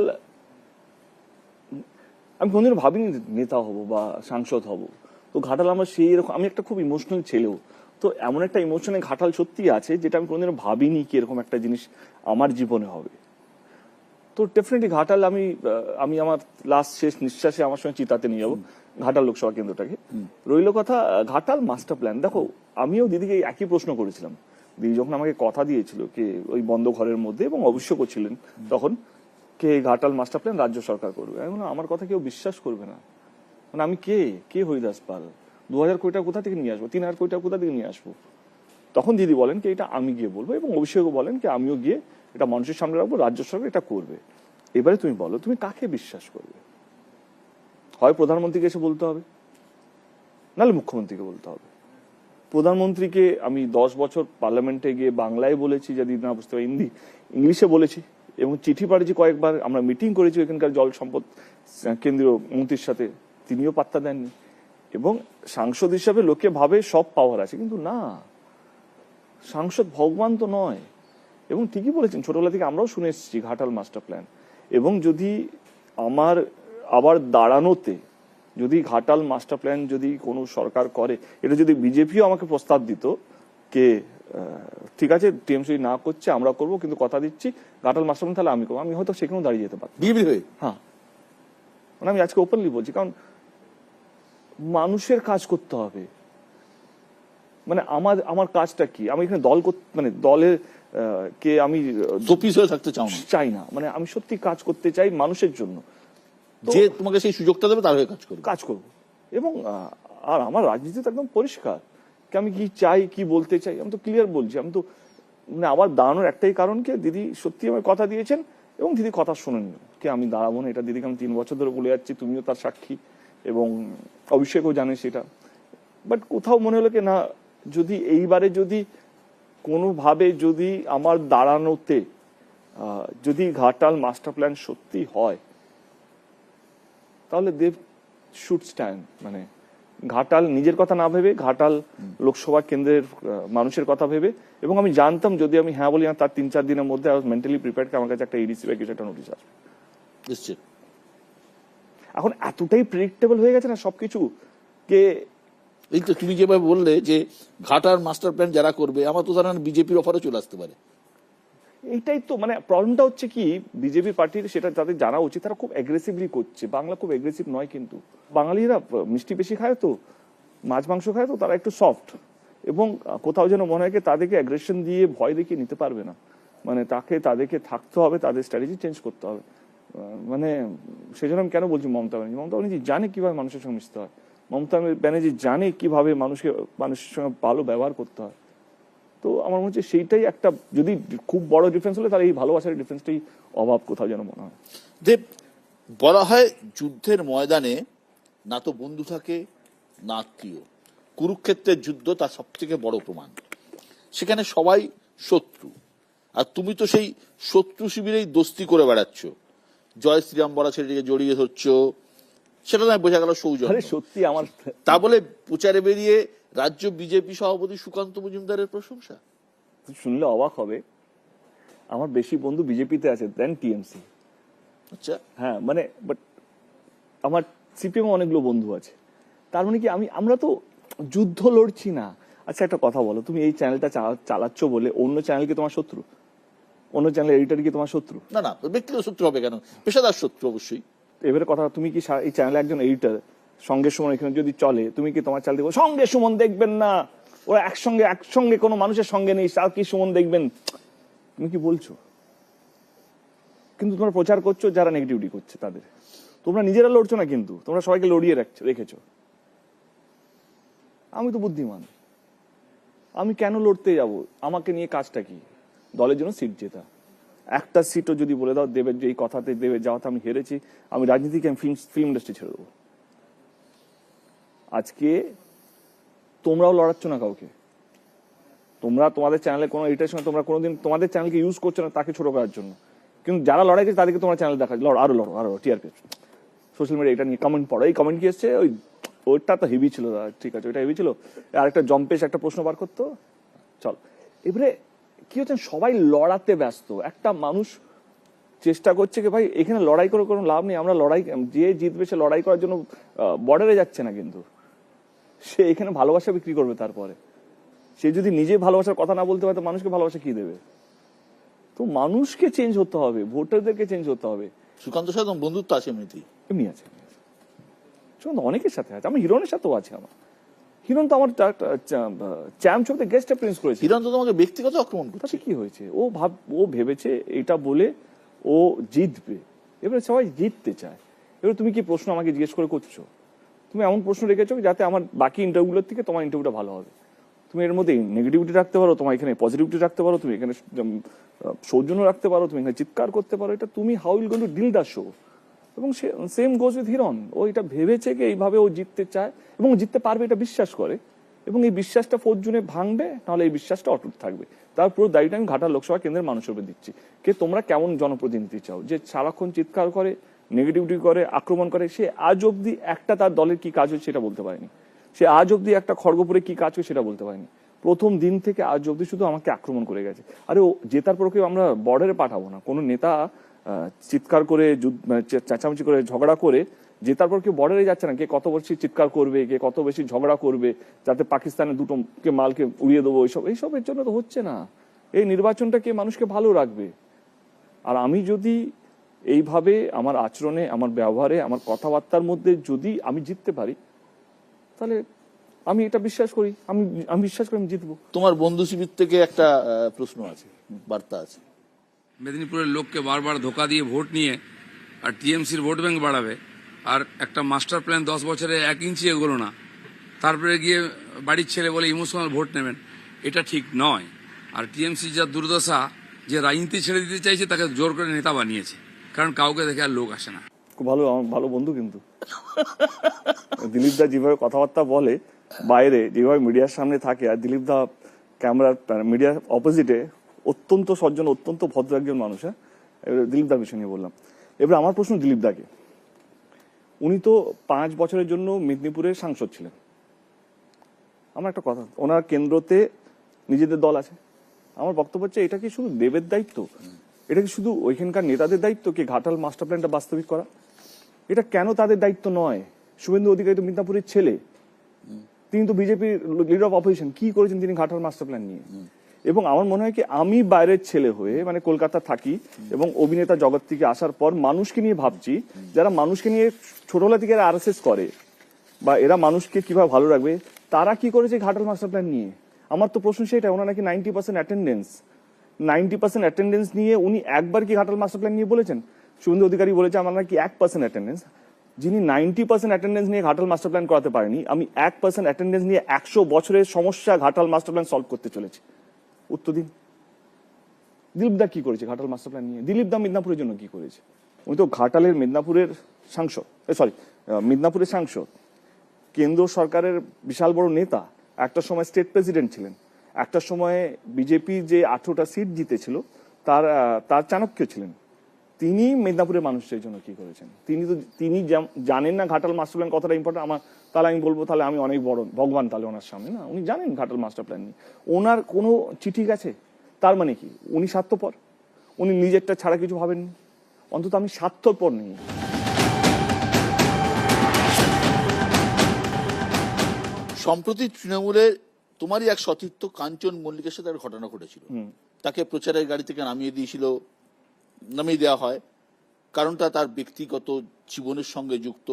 আমি কোনদিন ভাবিনি নেতা হব বা সাংসদ হব। তো ঘাটাল আমার সেই রকম, আমি একটা খুব ইমোশনাল ছেলেও, তো এমন একটা ইমোশনে ঘাটাল সত্যি আছে যেটা আমি কোনদিন ভাবিনি কি এরকম একটা জিনিস আমার জীবনে হবে। তো ডেফিনেটলি ঘাটাল আমি আমার লাস্ট শেষ নিঃশ্বাসে আমার সঙ্গে চিতাতে নিয়ে যাবো ঘাটাল লোকসভা কেন্দ্রটাকে। রইল কথা ঘাটাল মাস্টার প্ল্যান। দেখো, আমিও দিদিকে একই প্রশ্ন করেছিলাম। দিদি যখন আমাকে কথা দিয়েছিল কে ওই বন্ধ ঘরের মধ্যে, এবং অবশ্য করছিলেন তখন, কে ঘাটাল মাস্টার প্ল্যান রাজ্য সরকার করবে। আমি বললাম আমার কথা কেউ বিশ্বাস করবে না, মানে আমি কে হরিদাস পাল, 2000 কোটি টাকা কোথা থেকে নিয়ে আসবো, 3000 কোটি টাকা কোথা থেকে নিয়ে আসবো। তখন দিদি বলেন কি এটা আমি গিয়ে বলবো, এবং অভিষেকও বলেন কি আমিও গিয়ে এটা মানুষের সামনে রাখবো, রাজ্য সরকার এটা করবে। এবারে তুমি বলো তুমি কাকে বিশ্বাস করবে? হয় প্রধানমন্ত্রীকে এসে বলতে হবে, নাহলে মুখ্যমন্ত্রীকে বলতে হবে। প্রধানমন্ত্রীকে আমি 10 বছর পার্লামেন্টে গিয়ে বাংলায় বলেছি, যদি না বুঝতে পারি ইংলিশে বলেছি, এবং চিঠি পাঠিয়েছি কয়েকবার। আমরা মিটিং করেছি এখানকার জল সম্পদ কেন্দ্রীয় মন্ত্রীর সাথে, তিনিও পাত্তা দেননি। এবং সাংসদ হিসাবে লোকে ভাবে সব পাওয়ার আছে, কিন্তু না, সাংসদ ভগবান তো নয়। এবং ঠিকই বলেছেন, ছোটবেলা থেকে আমরাও শুনে এসেছি ঘাটাল মাস্টার প্ল্যান। এবং যদি আমার আবার দাঁড়ানোতে যদি ঘাটাল মাস্টার প্ল্যান যদি কোনো সরকার করে, এটা যদি বিজেপিও আমাকে প্রস্তাব দিত কে ঠিক আছে টিএমসি না করছে আমরা করবো, কিন্তু কথা দিচ্ছি ঘাটাল মাস্টার প্ল্যান তাহলে আমি করবো, আমি হয়তো সেখানেও দাঁড়িয়ে যেতে পারতাম বিজেপি হয়ে। হ্যাঁ, মানে আমি আজকে ওপেনলি বলছি, কারণ মানুষের কাজ করতে হবে। মানে আমার কাজটা কি? আমি এখানে মানে দলের কে আমি চপিস হয়ে থাকতে চাই না, মানে আমি সত্যি কাজ করতে চাই মানুষের জন্য। যে তোমাকে সেই সুযোগটা দেবে তার হয়ে কাজ করবো। এবং আর আমার রাজনীতি তো একদম পরিষ্কার, আমি কি চাই কি বলতে চাই আমি তো ক্লিয়ার বলছি। আমি তো মানে আমার দাঁড়ানোর একটাই কারণ, কে দিদি সত্যি আমার কথা দিয়েছেন, এবং দিদি কথা শোনেন কে আমি দাঁড়াবো না, এটা দিদিকে আমি 3 বছর ধরে বলে যাচ্ছি, তুমিও তার সাক্ষী, এবং অভিষেকও জানে সেটা। বাট কোথাও মনে হলো কি না, যদি এইবারে যদি কোনোভাবে যদি আমার দাঁড়ানোতে যদি ঘাটাল মাস্টার প্ল্যান সত্যি হয়, তাহলে দেব শুড স্ট্যান্ড। মানে ঘাটাল নিজের কথা না ভেবে, ঘাটাল লোকসভা কেন্দ্রের মানুষের কথা ভেবে। এবং আমি জানতাম যদি আমি হ্যাঁ বলি, তার 3-4 দিনের মধ্যে মেন্টালি প্রিপেয়ার্ড আমার কাছে একটা ইডিসি বা কিছু একটা নোটিশ আসবে। এখন এতটাই প্রেডিক্টেবল হয়ে গেছে না সবকিছু, কে এই তো তুমি যেভাবে বললে যে ঘাটাল মাস্টার প্ল্যান যারা করবে, আমার তো জানেন বিজেপির অফারও চলে আসতে পারে। এইটাই তো মানে প্রবলেমটা হচ্ছে কি, বিজেপি পার্টির সেটা যাদের জানা উচিত, তারা খুব অ্যাগ্রেসিভলি করছে। বাংলা খুব অ্যাগ্রেসিভ নয়, কিন্তু বাঙালিরা মিষ্টি বেশি খায়, তো মাছ মাংস খায়, তো তারা একটু সফট। এবং কোথাও যেন মনে হয় তাদেরকে অ্যাগ্রেশন দিয়ে ভয় দেখিয়ে নিতে পারবে না, মানে তাদেরকে থাকতে হবে, তাদের স্ট্র্যাটেজি চেঞ্জ করতে হবে। মানে সেই জন্য আমি কেন বলছি মমতা ব্যানার্জি জানে কিভাবে মানুষের সঙ্গে মিশতে হয়, মমতা ব্যানার্জি জানে কিভাবে মানুষের সঙ্গে ভালো ব্যবহার করতে হয়। তো আমার মনে হচ্ছে সেইটাই একটা, যদি খুব বড় ডিফারেন্স হলে তাহলে এই ভালোবাসার ডিফারেন্সটাই অভাব কোথাও যেন মনে হয়। দেব, বলা হয় যুদ্ধের ময়দানে না তো বন্ধু থাকে না আত্মীয়। কুরুক্ষেত্রের যুদ্ধ তার সব থেকে বড় প্রমাণ। সেখানে সবাই শত্রু, আর তুমি তো সেই শত্রু শিবিরেই দোস্তি করে বেড়াচ্ছ। জয় শ্রীরাম বলা ছেলেটিকে জড়িয়ে ধরছ, সেটা নয়, বোঝা গেল আরে সৌজন্য। সত্যি আমার তা বলে প্রচারে বেরিয়ে রাজ্য বিজেপি সভাপতি সুকান্ত মজুমদারের প্রশংসা। শুনলে অবাক হবে, আমার বেশি বন্ধু বিজেপিতে আছে দেন টিএমসি। আচ্ছা, হ্যাঁ মানে বাট আমার সিপিএম অনেকগুলো বন্ধু আছে। তার মানে কি আমরা তো যুদ্ধ লড়ছি না। আচ্ছা একটা কথা বলো, তুমি এই চ্যানেলটা চালাচ্ছ বলে অন্য চ্যানেল কি তোমার শত্রু? অন্য চ্যানেল এডিটর কি তোমার শত্রু? না না, ব্যক্তিগত শত্রু হবে কেন, পেশাদার শত্রু অবশ্যই। এবারে কথা, তুমি কি এই চ্যানেলে একজন এডিটর, সঙ্গে সুমন এখানে যদি চলে, তুমি কি তোমার চ্যানেল দেখবো সঙ্গে সুমন দেখবেন না? ওরা একসঙ্গে কোনো মানুষের সঙ্গে নেই, আর কি সুমন দেখবেন? তুমি কি বলছো? কিন্তু তোমরা প্রচার করছো যারা নেগেটিভিটি করছে তাদের। তোমরা নিজেরা লড়ছো না, কিন্তু তোমরা সবাইকে লড়িয়ে রেখেছো। আমি তো বুদ্ধিমান, আমি কেন লড়তে যাব? আমাকে নিয়ে কাজটা কি? দলের জন্য সিট জেতা। একটা সিটও যদি বলে দাও দেবের যে এই কথাতে দেবের যাওয়াতে আমি হেরেছি, আমি রাজনীতিকে ফিল্ম ইন্ডাস্ট্রি ছেড়ে দেবো। আজকে তোমরাও লড়াচ্ছ না কাউকে, তোমরা তোমাদের চ্যানেলে কোনো এডিটের সঙ্গে তোমরা কোনোদিন তোমাদের চ্যানেলকে ইউজ করছো না তাকে ছোট করার জন্য, কিন্তু যারা লড়াই করছে তাদেরকে তোমার চ্যানেল দেখা আরো টিআরপি সোশ্যাল মিডিয়া এটা নিয়ে কমেন্ট পড়ো। এই কমেন্ট কি এসছে, ওইটা তো হেভি ছিল, ঠিক আছে ওইটা হেভি ছিল, আর একটা জম্পেশ একটা প্রশ্ন বার করতো, চল। এবারে কি হচ্ছে, সবাই লড়াতে ব্যস্ত। একটা মানুষ চেষ্টা করছে কি ভাই এখানে লড়াই করে কোনো লাভ নেই, আমরা লড়াই, যে জিতবে সে লড়াই করার জন্য বর্ডারে যাচ্ছে না, কিন্তু সে এখানে ভালোবাসা বিক্রি করবে। তারপরে সে যদি নিজে ভালোবাসার কথা না বলতে পারে তো মানুষকে ভালোবাসা কি দেবে? তো মানুষকে চেঞ্জ হতে হবে, ভোটারদেরকে চেঞ্জ হতে হবে। সুকান্তের সাথে বন্ধুত্ব আছে এমনিতেই? এমনি আছে, অনেকের সাথে আছে। আমার হিরণের সাথেও আছে। আমার হিরণ তো আমার চ্যাম্প ছবিতে গেস্ট অ্যাপিয়ারেন্স করেছে। হিরণ তো তোমাকে ব্যক্তিগত আক্রমণ করছে। তাতে কি হয়েছে? ও ভেবেছে এটা বলে ও জিতবে। এবারে সবাই জিততে চায়। এবার তুমি কি প্রশ্ন আমাকে জিজ্ঞেস করছো? তুমি এমন প্রশ্ন রেখেছো যাতে আমার বাকি ইন্টারভিউগুলোর থেকে তোমার ইন্টারভিউটা ভালো হবে। তুমি এর মধ্যে নেগেটিভিটি রাখতে পারো, তোমার এখানে পজিটিভিটি রাখতে পারো, তুমি এখানে সৌজন্য রাখতে পারো, তুমি এখানে চিৎকার করতে পারো। এটা তুমি how will going to deal the show. এবং সেম গোজ উইথ হিরণ। ও এটা ভেবেছে কি এইভাবে ও জিততে চায় এবং জিততে পারবে এটা বিশ্বাস করে, এবং এই বিশ্বাসটা 4 জুনে ভাঙবে, নাহলে এই বিশ্বাসটা অটুট থাকবে। তার পুরো দায়িত্ব আমি ঘাটাল লোকসভা কেন্দ্রের মানুষের উপর দিচ্ছি। কে তোমরা কেমন জনপ্রতিনিধি চাও, যে সারাক্ষণ চিৎকার করে, নেগেটিভিটি করে, আক্রমণ করে? সে আজ অব্দি একটা তার দলের কি কাজ হচ্ছে সেটা বলতে পারেনি। সে আজ অব্দি একটা খড়গপুরে কি কাজ হচ্ছে সেটা বলতে পারেনি। প্রথম দিন থেকে আজ অব্দি শুধু আমাকে আক্রমণ করে গেছে। আরে ও জেতার পর কেউ আমরা বর্ডারে পাঠাবো না। কোনো নেতা চিৎকার করে, চেঁচামেচি করে, ঝগড়া করে জেতার পর কেউ বর্ডারে যাচ্ছে না। কে কত বেশি চিৎকার করবে, কে কত বেশি ঝগড়া করবে, যাতে পাকিস্তানের দুটো মালকে উড়িয়ে দেবো, এইসবের জন্য তো হচ্ছে না। এই নির্বাচনটা কে মানুষকে ভালো রাখবে। আর আমি যদি এইভাবে আমার আচরণে, আমার ব্যবহারে, আমার কথাবার্তার মধ্যে যদি আমি জিততে পারি, তাহলে আমি এটা বিশ্বাস করি, আমি বিশ্বাস করি আমি জিতবো। তোমার বন্ধু শিবির থেকে একটা প্রশ্ন আছে, বার্তা আছে। মেদিনীপুরের লোককে বারবার ধোকা দিয়ে ভোট নিয়ে আর টিএমসির ভোট ব্যাংক বাড়াবে, আর একটা মাস্টার প্ল্যান 10 বছরে 1 ইঞ্চি এগোলো না, তারপরে গিয়ে বাড়ির ছেলে বলে ইমোশনাল ভোট নেবেন, এটা ঠিক নয়। আর টিএমসি যা দুর্দশা, যে রাজনীতি ছেড়ে দিতে চাইছে তাকে জোর করে নেতা বানিয়েছে, কারণ কাউকে দেখে আর লোক আসে না। খুব ভালো, আমার ভালো বন্ধু। কিন্তু দিলীপ দা যেভাবে কথাবার্তা বলে বাইরে, যেভাবে মিডিয়ার সামনে থাকে, আর দিলীপ দা ক্যামেরার মিডিয়ার অপোজিটে অত্যন্ত সজ্জন, অত্যন্ত ভদ্র একজন মানুষ। হ্যাঁ, এবার দিলীপ দার বিষয় নিয়ে বললাম। এবার আমার প্রশ্ন দিলীপ দাকে, উনি তো 5 বছরের জন্য মেদিনীপুরের সাংসদ ছিলেন। আমার একটা কথা, ওনার কেন্দ্রতে নিজেদের দল আছে। আমার বক্তব্য হচ্ছে, এটা কি শুধু দেবের দায়িত্ব? এটা কি শুধু ওইখানকার নেতাদের দায়িত্ব কি ঘাটাল মাস্টার প্ল্যানটা বাস্তবিক করা? এটা কেন তাদের দায়িত্ব নয়? শুভেন্দু অধিকারী তো মিদনাপুরের ছেলে, তিনি তো বিজেপির লিডার অফ অপোজিশন। কি করেছেন তিনি ঘাটাল মাস্টার প্ল্যান নিয়ে? এবং আমার মনে হয় কি, আমি বাইরের ছেলে হয়ে মানে কলকাতা থাকি এবং অভিনেতা জগৎ থেকে আসার পর মানুষকে নিয়ে ভাবছি, যারা মানুষকে নিয়ে ছোটবেলা থেকে এরা আরএসএস করে বা এরা মানুষকে কিভাবে ভালো রাখবে, তারা কি করেছে ঘাটাল মাস্টার প্ল্যান নিয়ে? আমার তো প্রশ্ন সেটা। ওনার নাকি 90% অ্যাটেন্ডেন্স, 90% অ্যাটেন্ডেন্স নিয়ে উনি একবার কি ঘাটাল মাস্টার প্ল্যান নিয়ে বলেছেন? শুভেন্দু অধিকারী বলেছে আমার নাকি 1% অ্যাটেন্ডেন্স। যিনি 90% অ্যাটেন্ডেন্স নিয়ে ঘাটাল মাস্টার প্ল্যান করাতে পারেনি, আমি 1% অ্যাটেন্ডেন্স নিয়ে 100 বছরের সমস্যা ঘাটাল মাস্টার প্ল্যান সলভ করতে চলেছি। উত্তর দিন। দিলীপ দা কি করেছে ঘাটাল মাস্টার প্ল্যান নিয়ে? দিলীপ দা মিদনাপুরের জন্য কি করেছে? উনি তো ঘাটালের মিদনাপুরের সাংসদ, মিদনাপুরের সাংসদ, কেন্দ্র সরকারের বিশাল বড় নেতা, একটা সময় স্টেট প্রেসিডেন্ট ছিলেন, একটা সময় বিজেপি যে 18টা সিট জিতেছিল তার চাণক্য ছিলেন। তিনি মেদিনীপুরের মানুষের জন্য কি করেছেন, তিনি জানেন না ঘাটাল মাস্টার প্ল্যান কতটা ইম্পর্টেন্ট। আমার তাহলে আমি বলবো তাহলে আমি অনেক বড় ভগবান তাহলে ওনার সামনে, না উনি জানেন ঘাটাল মাস্টার প্ল্যান নিয়ে ওনার কোনো চিঠি গেছে, তার মানে কি উনি স্বার্থপর, উনি নিজেরটা ছাড়া কিছু ভাবেননি। অন্তত আমি স্বার্থপর নেই। সম্প্রতি তৃণমূলের তোমারই এক সতীর্থ কাঞ্চন মল্লিকের সাথে একটা ঘটনা ঘটেছিল, তাকে প্রচারের গাড়ি থেকে নামিয়ে দেওয়া হয়, কারণটা তার ব্যক্তিগত জীবনের সঙ্গে যুক্ত।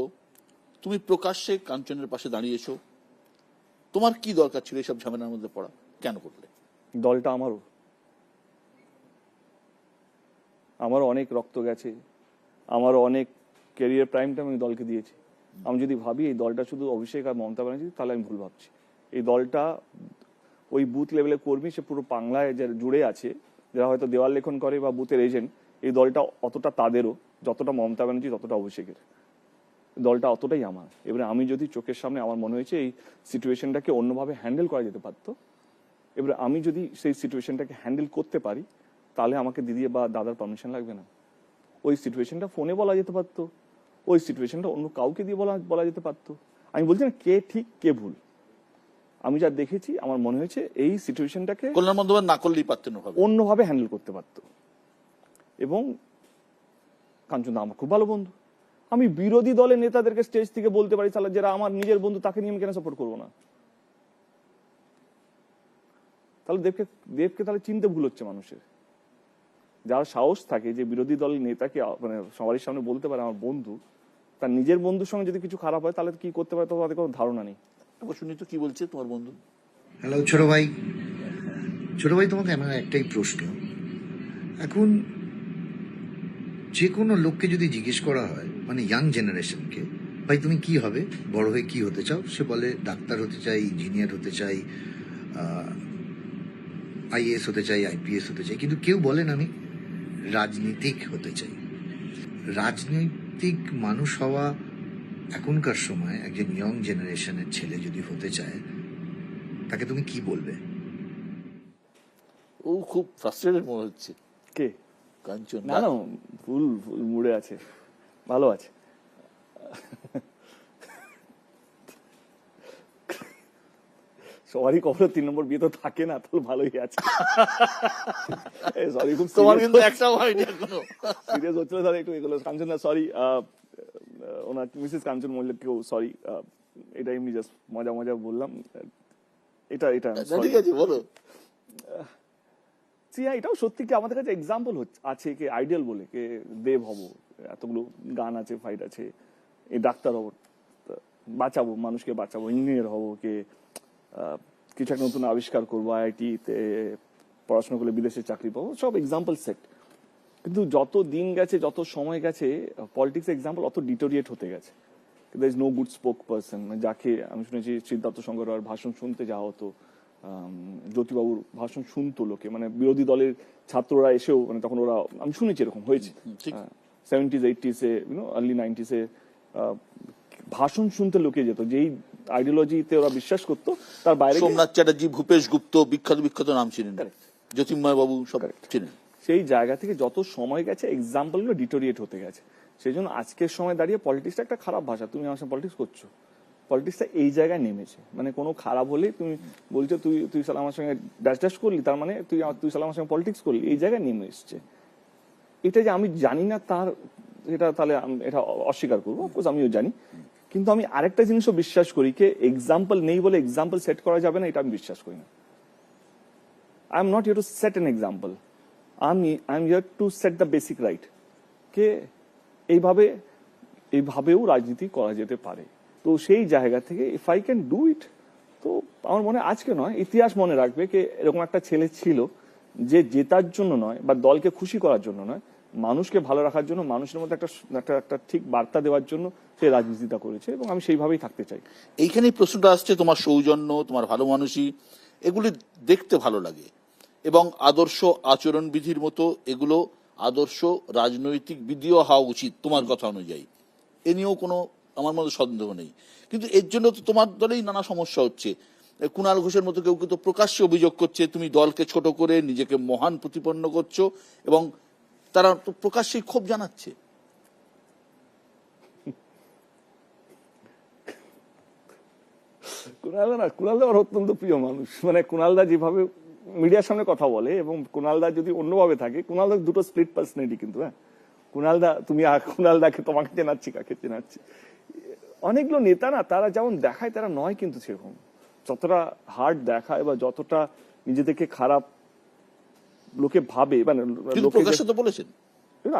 তুমি প্রকাশ্যে কাঞ্চনের পাশে দাঁড়িয়েছো, তোমার কি দরকার ছিল এসব ঝামেলার মধ্যে পড়া, কেন করলে? দলটা আমারও অনেক রক্ত গেছে, আমারও অনেক ক্যারিয়ার প্রাইম টাইম আমি দলকে দিয়েছি। আমি যদি ভাবি এই দলটা শুধু অভিষেক আর মমতা ব্যানার্জি, তাহলে আমি ভুল ভাবছি। এই দলটা ওই বুথ লেভেলে কর্মী, সে পুরো বাংলায় যারা জুড়ে আছে, যারা হয়তো দেওয়াল লেখন করে বা বুথের এজেন্ট, এই দলটা অতটা তাদেরও যতটা মমতা ব্যানার্জি ততটা অভিষেকের। দলটা অতটাই আমার। এবারে আমি যদি চোখের সামনে আমার মনে হয়েছে এই সিচুয়েশনটাকে অন্যভাবে হ্যান্ডেল করা যেতে পারতো, এবারে আমি যদি সেই সিচুয়েশনটাকে হ্যান্ডেল করতে পারি, তাহলে আমাকে দিদি বা দাদার পারমিশন লাগবে না। ওই সিচুয়েশনটা ফোনে বলা যেতে পারতো, ওই সিচুয়েশনটা অন্য কাউকে দিয়ে বলা যেতে পারতো। আমি বলছি না কে ঠিক কে ভুল, আমি যা দেখেছি আমার মনে হয়েছে এই সিচুয়েশনটাকে কল্যাণ বন্দ্যোপাধ্যায় না করলেই পারতেন, অন্যভাবে হ্যান্ডেল করতে পারতো। এবং কাঞ্চন আমার খুব ভালো বন্ধু, আমি বিরোধী দলের নেতাদেরকে স্টেজ থেকে বলতে পারি তাহলে যারা আমার নিজের বন্ধু তাকে নিয়ে আমি কেন সাপোর্ট করবো না? তাহলে দেবকে তাহলে চিনতে ভুল হচ্ছে মানুষের। যার সাহস থাকে যে বিরোধী দলের নেতাকে মানে সবারই সামনে বলতে পারে আমার বন্ধু, তার নিজের বন্ধুর সঙ্গে যদি কিছু খারাপ হয় তাহলে কি করতে পারে তাদের কোনো ধারণা নেই। শুনি তো কি বলছে তোমার বন্ধু। হ্যালো ছোট ভাই তোমাকে আমার একটাই প্রশ্ন। এখন যে কোনো লোককে যদি জিজ্ঞেস করা হয়, মানে ইয়াং জেনারেশনকে, ভাই তুমি কি হবে, বড় হয়ে কি হতে চাও, সে বলে ডাক্তার হতে চাই, ইঞ্জিনিয়ার হতে চাই, আইএএস হতে চাই, আইপিএস হতে চাই, কিন্তু কেউ বলেন আমি রাজনীতিক হতে চাই। রাজনৈতিক মানুষ হওয়া এখনকার সময় একজন ইয়ং জেনারেশনের ছেলে যদি হতে চায়, তাকে তুমি কি বলবে? ও খুব ফ্রাস্ট্রেটেড মনে হচ্ছে। কে? কাঞ্চন? না ফুল মুড়ে আছে, ভালো আছে। সবারই কখনো 3 নম্বর বিয়ে তো থাকে না, তো ভালোই আছে। সরি, খুব তোমার কিন্তু একটাও হয়নি এখনো। সিরিয়াস হচ্ছিল স্যার একটু এগুলো। কাঞ্চন না, সরি, ওনার মিসেস কাঞ্চন মল্লিককেও সরি, এটা এমনি জাস্ট মজা বললাম। এটা ঠিক আছে, বলো। এটাও সত্যি কি আমাদের কাছে এক্সাম্পল আছে কে আইডিয়াল বলে, কে দেব হব, এতগুলো গান আছে, ফাইট আছে, এই ডাক্তার হব, বাঁচাবো মানুষকে, বাঁচাবো, ইঞ্জিনিয়ার হব, কে কিছু একটা নতুন আবিষ্কার করবো, আইআইটিতে পড়াশোনা করলে বিদেশে চাকরি পাবো, সব এক্সাম্পল সেট। কিন্তু যত দিন গেছে, যত সময় গেছে, পলিটিক্স এক্সাম্পল অত ডিটোরিয়েট হতে গেছে। There is no good spoke person. যাকে আমি শুনেছি সিদ্ধার্থ শঙ্কর রায়ের ভাষণ শুনতে যাওয়া হতো, জ্যোতিবাবুর ভাষণ শুনতো লোকে, মানে বিরোধী দলের ছাত্ররা এসেও, মানে তখন ওরা, আমি শুনেছি এরকম হয়েছে 70s 80s আর্লি 90s ভাষণ শুনতে লোকে যেত, যেই আইডিওলজিতে ওরা বিশ্বাস করতো তার বাইরে। সোমনাথ চ্যাটার্জি, ভূপেশ গুপ্ত, বিখ্যাত নাম ছিলেন, জ্যোতির্ময় বাবু সব ছিলেন। সেই জায়গা থেকে যত সময় গেছে এক্সাম্পল গুলো ডিটোরিয়েট হতে গেছে। সেই জন্য আজকের সময় দাঁড়িয়ে পলিটিক্সটা একটা খারাপ ভাষা। তুমি আমার সঙ্গে পলিটিক্স করছো, পলিটিক্সটা এই জায়গায় নেমেছে, মানে কোনো খারাপ হলে তুমি বলছো তুই সালা আমার সঙ্গে ড্যাশ করলি, তার মানে তুই সালা আমার সঙ্গে পলিটিক্স করলি, এই জায়গায় নেমে এসছে। এটা যে আমি জানি না তার, এটা তাহলে এটা অস্বীকার করবো, আমিও জানি। কিন্তু আমি আরেকটা জিনিসও বিশ্বাস করি, কে এক্সাম্পল নেই বলে এক্সাম্পল সেট করা যাবে না, এটা আমি বিশ্বাস করি না। I am not here to set an example, I am here to set the basic right, কে এইভাবেও রাজনীতি করা যেতে পারে। তো সেই জায়গা থেকে if I can do it, তো আমার মনে আজকে নয়, ইতিহাস মনে রাখবে কে এরকম একটা ছেলে ছিল যে জেতার জন্য নয় বা দলকে খুশি করার জন্য নয়, মানুষকে ভালো রাখার জন্য, মানুষের মধ্যে একটা ঠিক বার্তা দেওয়ার জন্য সে রাজনীতিটা করেছে, এবং আমি সেইভাবেই থাকতে চাই। এইখানেই প্রশ্নটা আসছে, তোমার সৌজন্য, তোমার ভালো মানুষই, এগুলি দেখতে ভালো লাগে, এবং আদর্শ আচরণবিধির মতো এগুলো আদর্শ রাজনৈতিক বিধিও হওয়া উচিত তোমার কথা অনুযায়ী। এ নিয়েও কোনো আমার মধ্যে সন্দেহ নেই। কিন্তু এর জন্য তো তোমার দলেই নানা সমস্যা হচ্ছে। কুণাল ঘোষের মতো কেউ তো প্রকাশ্যে অভিযোগ করছে তুমি দলকে ছোট করে নিজেকে মহান প্রতিপন্ন করছো, এবং তারা তো প্রকাশ্যেই ক্ষোভ জানাচ্ছে। কুণালদা আমার অত্যন্ত প্রিয় মানুষ, মানে কুণালদা যেভাবে মিডিয়ার সামনে কথা বলে এবং কুণালদা যদি অন্যভাবে থাকে, কুণালদা দুটো স্প্লিট পার্সোনালিটি কিন্তু। হ্যাঁ, কুণালদা তুমি কুণালদাকে তোমাকে চেনাচ্ছি, কাকে চেনাচ্ছি। অনেকগুলো নেতা না, তারা যেমন দেখায় তারা নয় কিন্তু সেরকম, যতটা হার্ড দেখায় বা যতটা নিজেদেরকে খারাপ লোকে ভাবে, মানে প্রকাশ্য তো বলেছেন।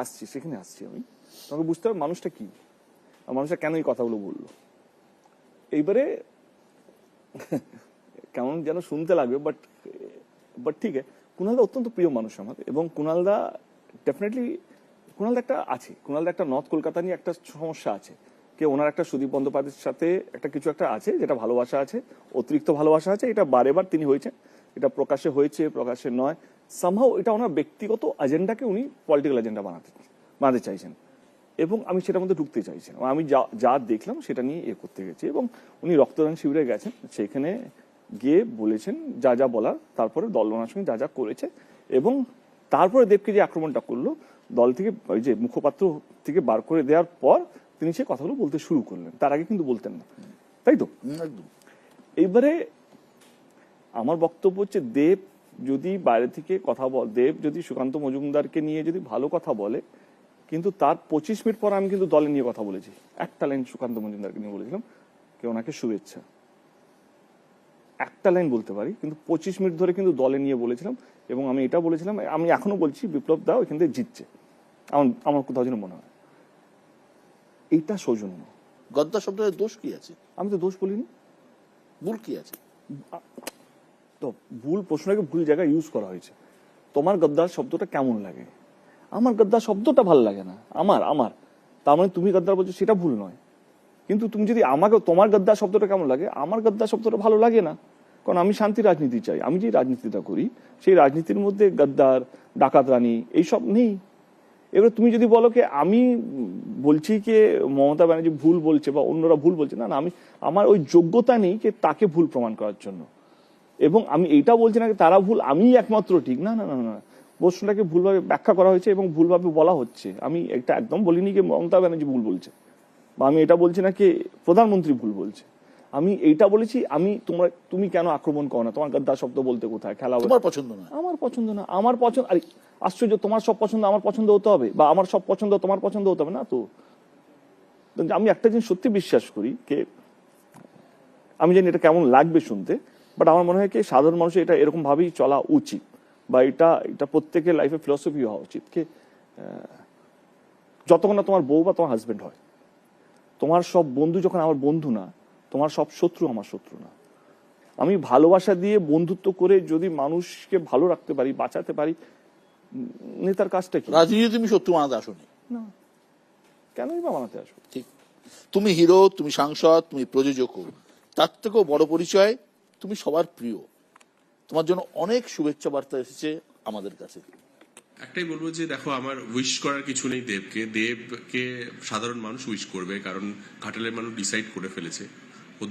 আসছি, সেখানে আসছি আমি। তোমাকে বুঝতে হবে মানুষটা কি, আর মানুষটা কেন এই কথাগুলো বললো। এইবারে কেমন যেন শুনতে লাগবে, বাট ঠিক আছে, কুণালদা অত্যন্ত প্রিয় মানুষ আমার, এবং কুণালদা ডেফিনেটলি, কুণালদা একটা আছে, কুণালদা একটা নর্থ কলকাতা নিয়ে একটা সমস্যা আছে, কে ওনার একটা সুদীপ বন্দ্যোপাধ্যায়ের সাথে একটা কিছু একটা আছে, যেটা ভালোবাসা আছে, অতিরিক্ত ভালোবাসা আছে, এটা বারেবার তিনি হয়েছেন, এটা প্রকাশ্যে হয়েছে, প্রকাশ্যে নয়, সামহাও এটা ওনার ব্যক্তিগত এজেন্ডাকে উনি পলিটিক্যাল এজেন্ডা বানাতে চাইছেন, এবং আমি সেটার মধ্যে ঢুকতে চাইছি। আমি যা দেখলাম সেটা নিয়ে করতে গেছি, এবং উনি রক্তদান শিবিরে গেছেন, সেখানে গিয়ে বলেছেন যা যা বলার, তারপরে দলনার সঙ্গে যা যা করেছে, এবং তারপরে দেবকে যে আক্রমণটা করলো, দল থেকে ওই যে মুখপাত্র থেকে বার করে দেওয়ার পর তিনি সে কথাগুলো বলতে শুরু করলেন, তার আগে কিন্তু বলতেন না, তাই তো? এইবারে আমার বক্তব্য হচ্ছে, দেব যদি বাইরে থেকে কথা দেব যদি সুকান্ত মজুমদারকে নিয়ে যদি ভালো কথা বলে, কিন্তু তার 25 মিনিট পর আমি কিন্তু দলে নিয়ে কথা বলেছি, একটা লাইন সুকান্ত মজুমদারকে নিয়ে বলেছিলাম, কে ওনাকে শুভেচ্ছা, একটা লাইন বলতে পারি, কিন্তু 25 মিনিট ধরে কিন্তু দলে নিয়ে বলেছিলাম, এবং আমি এটা বলেছিলাম, আমি এখনো বলছি বিপ্লব দা এখান থেকে জিতছে, আমার কোথাও যেন মনে হয় এইটা সৌজন্য। গদ্দার শব্দের দোষ কি আছে? আমি তো দোষ বলিনি, ভুল কি আছে? তো ভুল প্রশ্নটাকে ভুল জায়গায় ইউজ করা হয়েছে। তোমার গদ্দার শব্দটা কেমন লাগে? আমার গদ্দার শব্দটা ভালো লাগে না, আমার তার মানে তুমি গদ্দার বলছো সেটা ভুল নয়, কিন্তু তুমি যদি আমাকে তোমার গদ্দার শব্দটা কেমন লাগে, আমার গদ্দার শব্দটা ভালো লাগে না, কারণ আমি শান্তি রাজনীতি চাই। আমি যে রাজনীতিটা করি সেই রাজনীতির মধ্যে গদ্দার, ডাকাত রানী এইসব নেই। এবার তুমি যদি বলো কি আমি বলছি কি মমতা ব্যানার্জি ভুল বলছে বা অন্যরা ভুল বলছে, না আমি আমার ওই যোগ্যতা নেই যে তাকে ভুল প্রমাণ করার জন্য, এবং আমি এইটা বলছি না তারা ভুল আমি একমাত্র ঠিক, না না না না, প্রশ্নটাকে ভুলভাবে ব্যাখ্যা করা হয়েছে এবং ভুলভাবে বলা হচ্ছে। আমি এটা একদম বলিনি যে মমতা ব্যানার্জি ভুল বলছে, বা আমি এটা বলছি না কি প্রধানমন্ত্রী ভুল বলছে, আমি এইটা বলেছি তুমি কেন আক্রমণ করো না, তোমার গদ্দার শব্দ বলতে কোথায়, খেলা তোমার পছন্দ না, আমার পছন্দ না, আমার পছন্দ, আরে আশ্চর্য, তোমার সব পছন্দ আমার পছন্দ হতে হবে, বা আমার সব পছন্দ তোমার পছন্দ হতে হবে না তো। আমি একটা জিনিস সত্যি বিশ্বাস করি কে, আমি জানি এটা কেমন লাগবে শুনতে, বাট আমার মনে হয় কি সাধারণ মানুষের এটা এরকম ভাবেই চলা উচিত, বা এটা প্রত্যেকের লাইফে ফিলসফি হওয়া উচিত, কে যতক্ষণ না তোমার বউ বা তোমার হাজবেন্ড হয়, তোমার সব বন্ধু যখন আমার বন্ধু না, তোমার সব শত্রু আমার শত্রু না। আমি ভালোবাসা দিয়ে বন্ধুত্ব করে যদি মানুষকে ভালো রাখতে পারি, বাঁচাতে পারি, নেতার কাজটা কি? রাজনীতি তুমি শত্রু বানাতে আসোনি না, কেনই বা বানাতে আসো? ঠিক, তুমি হিরো, তুমি সাংসদ, তুমি প্রযোজক, তার থেকেও বড় পরিচয় তুমি সবার প্রিয়। তোমার জন্য অনেক শুভেচ্ছা বার্তা এসেছে আমাদের কাছে। একটাই বলবো যে দেখো, আমার উইশ করার কিছু নেই দেবকে সাধারণ মানুষ উইশ করবে, কারণ ঘাটালের মানুষ ডিসাইড করে ফেলেছে। ও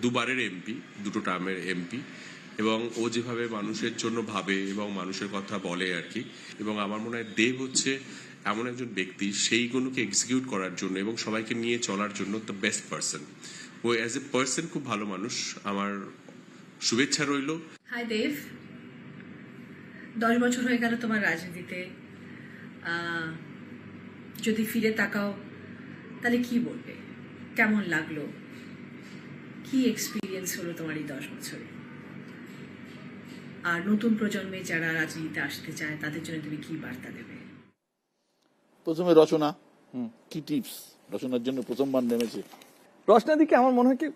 দুবারের এমপি, দুটো টার্মের এমপি, এবং ও যেভাবে মানুষের জন্য ভাবে এবং মানুষের কথা বলে আর কি, এবং আমার মনে হয় দেব হচ্ছে এমন একজন ব্যক্তি সেইগুলোকে এক্সিকিউট করার জন্য এবং সবাইকে নিয়ে চলার জন্য দ্য বেস্ট পার্সন। ও অ্যাজ এ পার্সন খুব ভালো মানুষ, আমার শুভেচ্ছা রইল। হাই দেব, 10 বছর হয়ে গেল তোমার রাজনীতিতে, যদি ফিরে তাকাও তাহলে কি বলবে, কেমন লাগলো, কি এক্সপিরিয়েন্স হলো তোমার এই 10 বছরে, আর নতুন প্রজন্মে যারা রাজনীতিতে আসতে চায় তাদের জন্য তুমি কি বার্তা দেবে? প্রথমে রচনা, কি টিপস রচনার জন্য প্রথমবার নেমেছে? রচনাদিকে আমার মনে হয় কি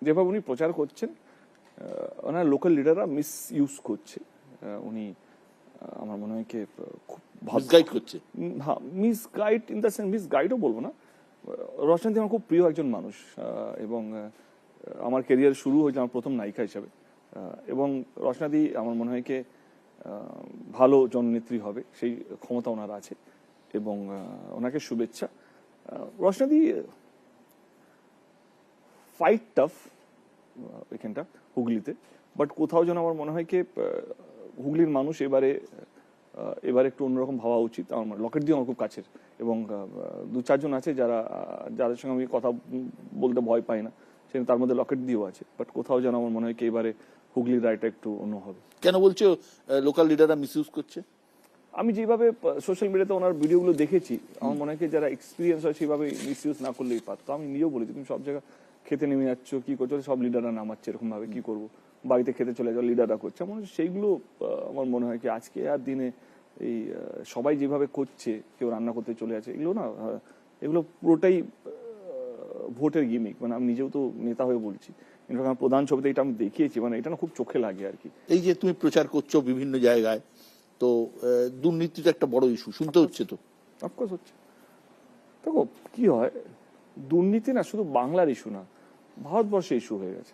যেভাবে উনি প্রচার করছেন, ওনার লোকাল লিডাররা মিস ইউজ করছে, উনি আমার মনে হয় কি খুব মিসগাইড করছে, মিসগাইড ইন দ্য সেন্স, মিসগাইডও বলবো না। রচনাদি আমার খুব প্রিয় একজন মানুষ, এবং আমার ক্যারিয়ার শুরু হয়েছে আমার প্রথম নায়িকা হিসাবে, এবং রচনাদি আমার মনে হয় কি ভালো জননেত্রী হবে, সেই ক্ষমতা ওনার আছে, এবং ওনাকে শুভেচ্ছা। রচনাদি ফাইট টাফ এখানটা হুগলিতে, বাট কোথাও যেন আমার মনে হয় কি হুগলির মানুষ এবারে এবার একটু অন্যরকম ভাবা উচিত। আমার লকেট দিয়ে আমার খুব কাছের, এবং 2-4 জন আছে যাদের সঙ্গে আমি কথা বলতে ভয় পাই না, সেখানে তার মধ্যে লকেট দিয়েও আছে। বাট কোথাও যেন আমার মনে হয় কি এবারে হুগলির রায়টা একটু অন্য হবে। কেন বলছো লোকাল লিডাররা মিসইউজ করছে? আমি যেভাবে সোশ্যাল মিডিয়াতে ওনার ভিডিওগুলো দেখেছি, আমার মনে হয় কি যারা এক্সপিরিয়েন্স হয় সেভাবে মিসইউজ না করলেই পারতো। আমি নিজেও বলেছি, তুমি সব জায়গায় খেতে নেমে যাচ্ছ, কি করছো, সব লিডাররা নামাচ্ছে এরকম ভাবে, কি করবো, বাড়িতে খেতে চলে যাওয়া লিডাররা করছে। আমার সেইগুলো আমার মনে হয় কি আজকে আর দিনে এই সবাই যেভাবে করছে, কেউ রান্না করতে চলে যাচ্ছে, এগুলো না, এগুলো পুরোটাই ভোটের গিমিক। মানে আমি নিজেও তো নেতা হয়ে বলছি, আমার প্রধান ছবিতে এটা আমি দেখিয়েছি, মানে এটা না খুব চোখে লাগে আর কি। এই যে তুমি প্রচার করছো বিভিন্ন জায়গায়, তো দুর্নীতিটা একটা বড় ইস্যু শুনতে হচ্ছে, তো অফকোর্স হচ্ছে। দেখো কি হয়, দুর্নীতি না শুধু বাংলার ইস্যু না, ভারতবর্ষে ইস্যু হয়ে গেছে।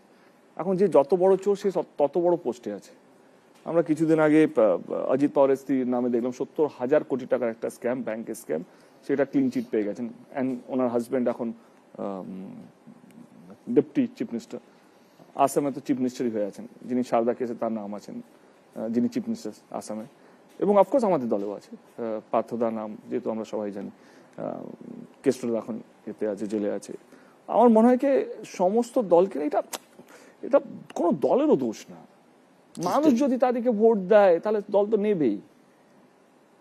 এখন যে যত বড় চোর সে তত বড় পোস্টে আছে। আমরা কিছুদিন আগে অজিত পাওয়ারের স্ত্রীর নামে দেখলাম 70,000 কোটি টাকার একটা স্ক্যাম, ব্যাংকের স্ক্যাম, সেটা ক্লিন চিট পেয়ে গেছেন। অ্যান্ড ওনার হাজব্যান্ড এখন ডেপুটি চিফ মিনিস্টার। আসামে তো চিফ মিনিস্টারই হয়ে আছেন, যিনি সারদা কেসে তার নাম আছেন, যিনি চিফ মিনিস্টার আসামে। এবং অফকোর্স আমাদের দলেও আছে পার্থদার নাম, যেহেতু আমরা সবাই জানি। কেষ্টর এখন এতে আছে, জেলে আছে। আমার মনে হয় কি সমস্ত দলকে, এটা কোনো দলেরও দোষ না। মানুষ যদি তাদেরকে ভোট দেয় তাহলে দল তো নেবেই।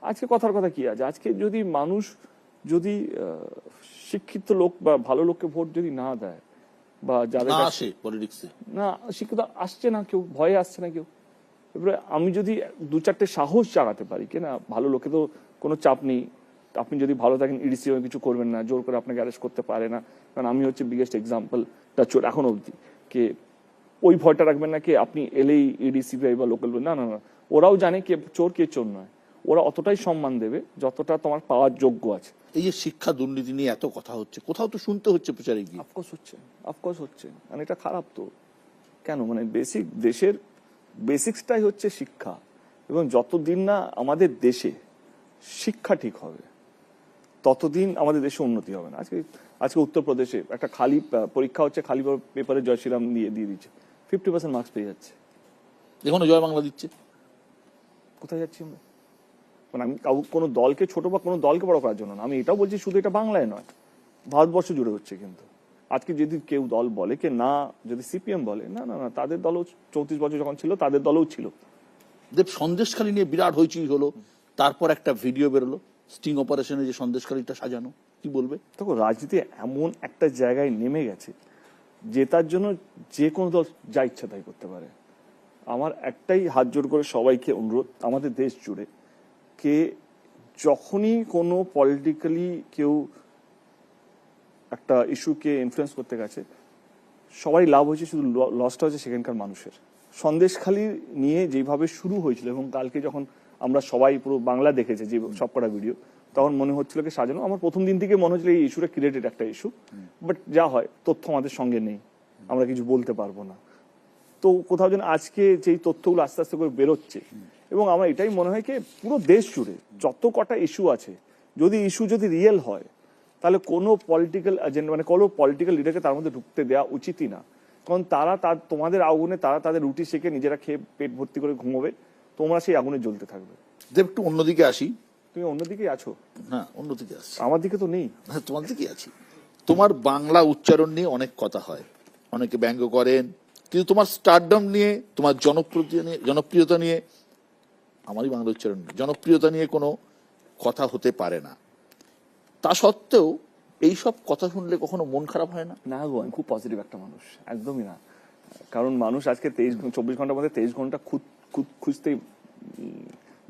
আজকে কথার কথা কি আছে, আজকে যদি মানুষ যদি শিক্ষিত লোক বা ভালো লোককে ভোট যদি না দেয়, বা যাদের না শিক্ষিত আসছে না কেউ, ভয়ে আসছে না কেউ, এবারে আমি যদি 2-4টে সাহস জাগাতে পারি, কিনা ভালো লোকে তো কোনো চাপ নেই, আপনি যদি ভালো থাকেন ইডিসি কিছু করবেন না, জোর করে আপনাকে অ্যারেস্ট করতে পারে না। কারণ আমি হচ্ছে বিগেস্ট এক্সাম্পল চোর এখন অবধি, কে ওই ভয়টা রাখবেন না কি আপনি এলেই ইডি সিবিআই বা লোকাল, না না না, ওরাও জানে কে চোর কে চোর নয়। ওরা অতটাই সম্মান দেবে যতটা তোমার পাওয়ার যোগ্য আছে। এই যে শিক্ষা দুর্নীতি নিয়ে এত কথা হচ্ছে, কোথাও তো শুনতে হচ্ছে প্রচারে গিয়ে। অফকোর্স হচ্ছে, মানে এটা খারাপ তো কেন, মানে দেশের বেসিক্সটাই হচ্ছে শিক্ষা। এবং যতদিন না আমাদের দেশে শিক্ষা ঠিক হবে, ততদিন আমাদের দেশে উন্নতি হবে না। আজকে উত্তরপ্রদেশে একটা খালি পরীক্ষা হচ্ছে, খালি পেপারে জয় শ্রীরাম দিয়ে দিচ্ছে, 50% মার্কস পেয়ে যাচ্ছে। এখনো জয় বাংলা দিচ্ছে। কোথায় যাচ্ছি আমরা? মানে আমি কোনো দলকে ছোট বা কোনো দলকে বড় করার জন্য না, আমি এটাও বলছি শুধু এটা বাংলায় নয়, ভারতবর্ষ জুড়ে হচ্ছে। কিন্তু আজকে যদি কেউ দল বলে কে না, যদি সিপিএম বলে না না না, তাদের দলও 34 বছর যখন ছিল তাদের দলও ছিল। দেব সন্দেশখালী নিয়ে বিরাট হইচই হলো, তারপর একটা ভিডিও বেরোলো স্টিং অপারেশনে যে সন্দেশখালীটা সাজানো, কি বলবে? দেখো রাজনীতি এমন একটা জায়গায় নেমে গেছে জেতার জন্য যে কোনো দল যা ইচ্ছা তাই করতে পারে। আমার একটাই হাত জোর করে সবাইকে অনুরোধ, আমাদের দেশ জুড়ে কে যখনই কোনো পলিটিক্যালি কেউ একটা ইস্যুকে ইনফ্লুয়েন্স করতে গেছে, সবাই লাভ হয়েছে, শুধু লসটা হয়েছে সেখানকার মানুষের। সন্দেশখালী নিয়ে যেভাবে শুরু হয়েছিল, এবং কালকে যখন আমরা সবাই পুরো বাংলা দেখেছে যে সবকটা ভিডিও, তখন মনে হচ্ছিল কি সাজানো। আমার প্রথম দিন থেকে মনে হচ্ছিল এই ইস্যুটা ক্রিয়েটেড একটা ইস্যু, বাট যা হয় তথ্য আমাদের সঙ্গে নেই, আমরা কিছু বলতে পারবো না। তো কোথাও যেন আজকে যেই তথ্যগুলো আস্তে আস্তে করে বেরোচ্ছে, এবং আমার এটাই মনে হয় কি পুরো দেশ জুড়ে যত কটা ইস্যু আছে, যদি ইস্যু যদি রিয়েল হয়, তাহলে কোনো পলিটিক্যাল এজেন্ডা মানে কোনো পলিটিক্যাল লিডারকে তার মধ্যে ঢুকতে দেওয়া উচিতই না। কারণ তারা তোমাদের আগুনে তারা তাদের রুটি সেকে নিজেরা খেয়ে পেট ভর্তি করে ঘুমোবে, তোমরা সেই আগুনে জ্বলতে থাকবে। দেব একটু অন্যদিকে আসি। তুমি অন্যদিকে আছো? হ্যাঁ অন্যদিকে আসছি। আমার দিকে তো নেই। হ্যাঁ তোমার দিকে আছি। তোমার বাংলা উচ্চারণ নিয়ে অনেক কথা হয়, অনেকে ব্যঙ্গ করেন, কিন্তু তোমার স্টারডম নিয়ে, তোমার জনপ্রিয়তা নিয়ে, আমারই বাংলা উচ্চারণ নিয়ে জনপ্রিয়তা নিয়ে কোনো কথা হতে পারে না। তা সত্ত্বেও এইসব কথা শুনলে কখনো মন খারাপ হয় না? না গো, আমি খুব পজিটিভ একটা মানুষ, একদমই না। কারণ মানুষ আজকে 24 ঘন্টার মধ্যে 23 ঘন্টা খুঁজতেই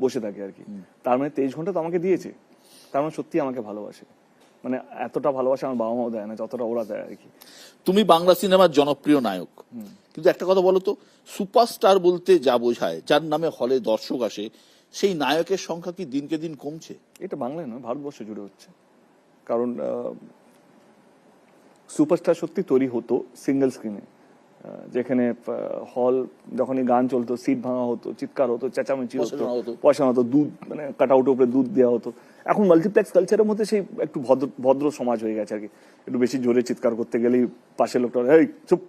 বসে থাকে আর কি। তার মানে 23 ঘন্টা তো আমাকে দিয়েছে, তার মানে সত্যি আমাকে ভালোবাসে। মানে এতটা ভালোবাসা আমার বাবা মাও দেয় না যতটা ওরা দেয় আর কি। তুমি বাংলা সিনেমার জনপ্রিয় নায়ক, কিন্তু একটা কথা বলো তো, সুপারস্টার বলতে যা বোঝায় যার নামে হলে দর্শক আসে, সেই নায়কের সংখ্যা কি দিনকে দিন কমছে? এটা বাংলায় নয়, ভারতবর্ষ জুড়ে হচ্ছে। কারণ সুপারস্টার সত্যি তৈরি হতো সিঙ্গেল স্ক্রিনে, যেখানে হল যখনই গান চলতো সিট ভাঙা হতো, চিৎকার হতো, চেঁচামেচি হতো, পয়সা হতো, দুধ মানে কাটআউটের উপরে দুধ দেওয়া হতো। এখন মাল্টিপ্লেক্স কালচারের মধ্যে সেই একটু ভদ্র সমাজ হয়ে গেছে আর কি। একটু বেশি জোরে চিৎকার করতে গেলেই পাশের লোকটা এই চুপ,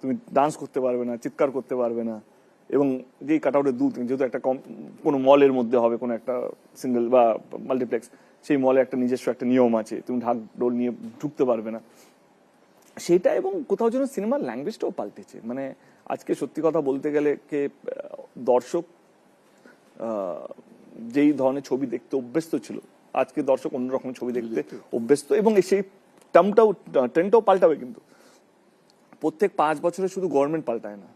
তুমি ডান্স করতে পারবে না, চিৎকার করতে পারবে না, এবং যেই কাট আউটের যেহেতু একটা কোনো মলের মধ্যে হবে, কোনো একটা সিঙ্গেল বা মাল্টিপ্লেক্স, সেই মলে একটা নিজস্ব একটা নিয়ম আছে, তুমি ঢাক ডোর নিয়ে ঢুকতে পারবে না সেটা। এবং কোথাও যেন সিনেমার ল্যাঙ্গুয়েজটাও পাল্টেছে। মানে আজকে সত্যি কথা বলতে গেলে কে দর্শক যেই ধরনের ছবি দেখতে অভ্যস্ত ছিল, আজকে দর্শক অন্যরকম ছবি দেখতে অভ্যস্ত, এবং সেই ট্রেন্ডটাও পাল্টাবে। কিন্তু প্রত্যেক 5 বছরে শুধু গভর্নমেন্ট পাল্টায় না,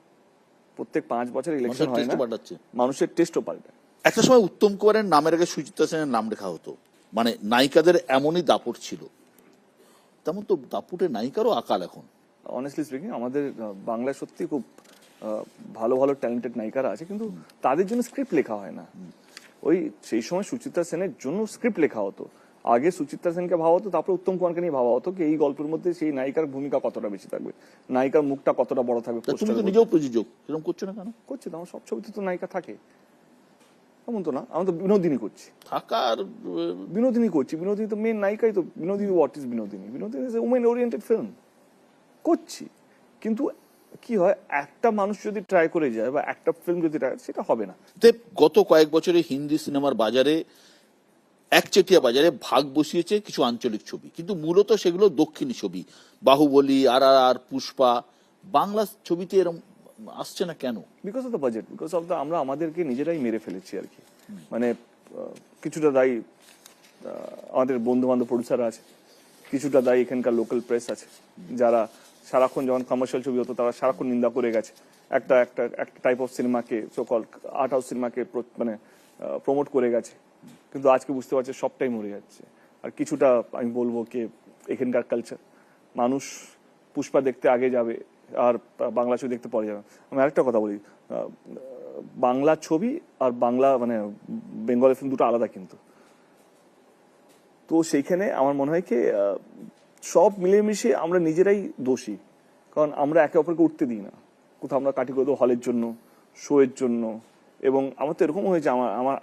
প্রত্যেক 5 বছর ইলেকশন হয় না, মানুষের টেস্টও পাল্টায়। একটা সময় উত্তম কুমারের নামের আগে সুচিত্রা সেনের নাম লেখা হতো, মানে নায়িকাদের এমনই দাপট ছিল। তেমন তো দাপুটের নায়িকারও আকাল এখন। অনেস্টলি স্পিকিং আমাদের বাংলায় সত্যি খুব ভালো ভালো ট্যালেন্টেড নায়িকারা আছে, কিন্তু তাদের জন্য স্ক্রিপ্ট লেখা হয় না। ওই সেই সময় সুচিত্রা সেনের জন্য স্ক্রিপ্ট লেখা হতো, আগে সুচিত্রা সেনকে ভাবা হতো, তারপরে উত্তম কুমারকে নিয়ে ভাবা হতো কি এই গল্পের মধ্যে সেই নায়িকার ভূমিকা কতটা বেশি থাকবে, নায়িকার মুখটা কতটা বড় থাকবে। তুমি তো নিজেও প্রযোজক, এরকম করছো না কেন? করছি তো, আমার সব ছবিতে তো নায়িকা থাকে, এমন তো না। আমি তো বিনোদিনী করছি, থাকার বিনোদিনী করছি, বিনোদিনী তো মেন নায়িকাই তো। Binodini what is Binodini? Binodini is a women oriented film করছি। কিন্তু কি হয়, একটা মানুষ যদি ট্রাই করে যায় বা একটা ফিল্ম যদি ট্রাই, সেটা হবে না। গত কয়েক বছরে হিন্দি সিনেমার বাজারে, একচেটিয়া বাজারে ভাগ বসিয়েছে কিছু আঞ্চলিক ছবি, কিন্তু মূলত সেগুলো দক্ষিণী ছবি। বাহুবলী, RRR, পুষ্পা। বাংলা ছবিতে এরকম আসছে না কেন? Because of the budget, because of the আমরা আমাদেরকে নিজেরাই মেরে ফেলেছি আর কি। মানে কিছুটা দায়ী আমাদের বন্ধু বান্ধব প্রডিউসার আছে, কিছুটা দায়ী এখানকার লোকাল প্রেস আছে, যারা সারাক্ষণ যখন কমার্শিয়াল ছবি হতো তারা সারাক্ষণ নিন্দা করে গেছে একটা একটা একটা টাইপ অফ সিনেমাকে, সোকল আর্ট হাউস সিনেমাকে মানে প্রমোট করে গেছে। কিন্তু আজকে বুঝতে পারছে সবটাই মরে যাচ্ছে। আর কিছুটা আমি বলবো কি এখানকার কালচার, মানুষ পুষ্পা দেখতে আগে যাবে আর বাংলা ছবি দেখতে পরে যাবে। আমি আরেকটা কথা বলি, বাংলা ছবি আর বাংলা মানে বেঙ্গলি ফিল্ম দুটো আলাদা কিন্তু। তো সেইখানে আমার মনে হয় কি সব মিলেমিশে আমরা নিজেরাই দোষী, কারণ আমরা একে অপরকে উঠতে দিই না। কোথাও আমরা কাটি করে দেবো হলের জন্য, শো এর জন্য। এবং আমার তো এরকম হয়েছে,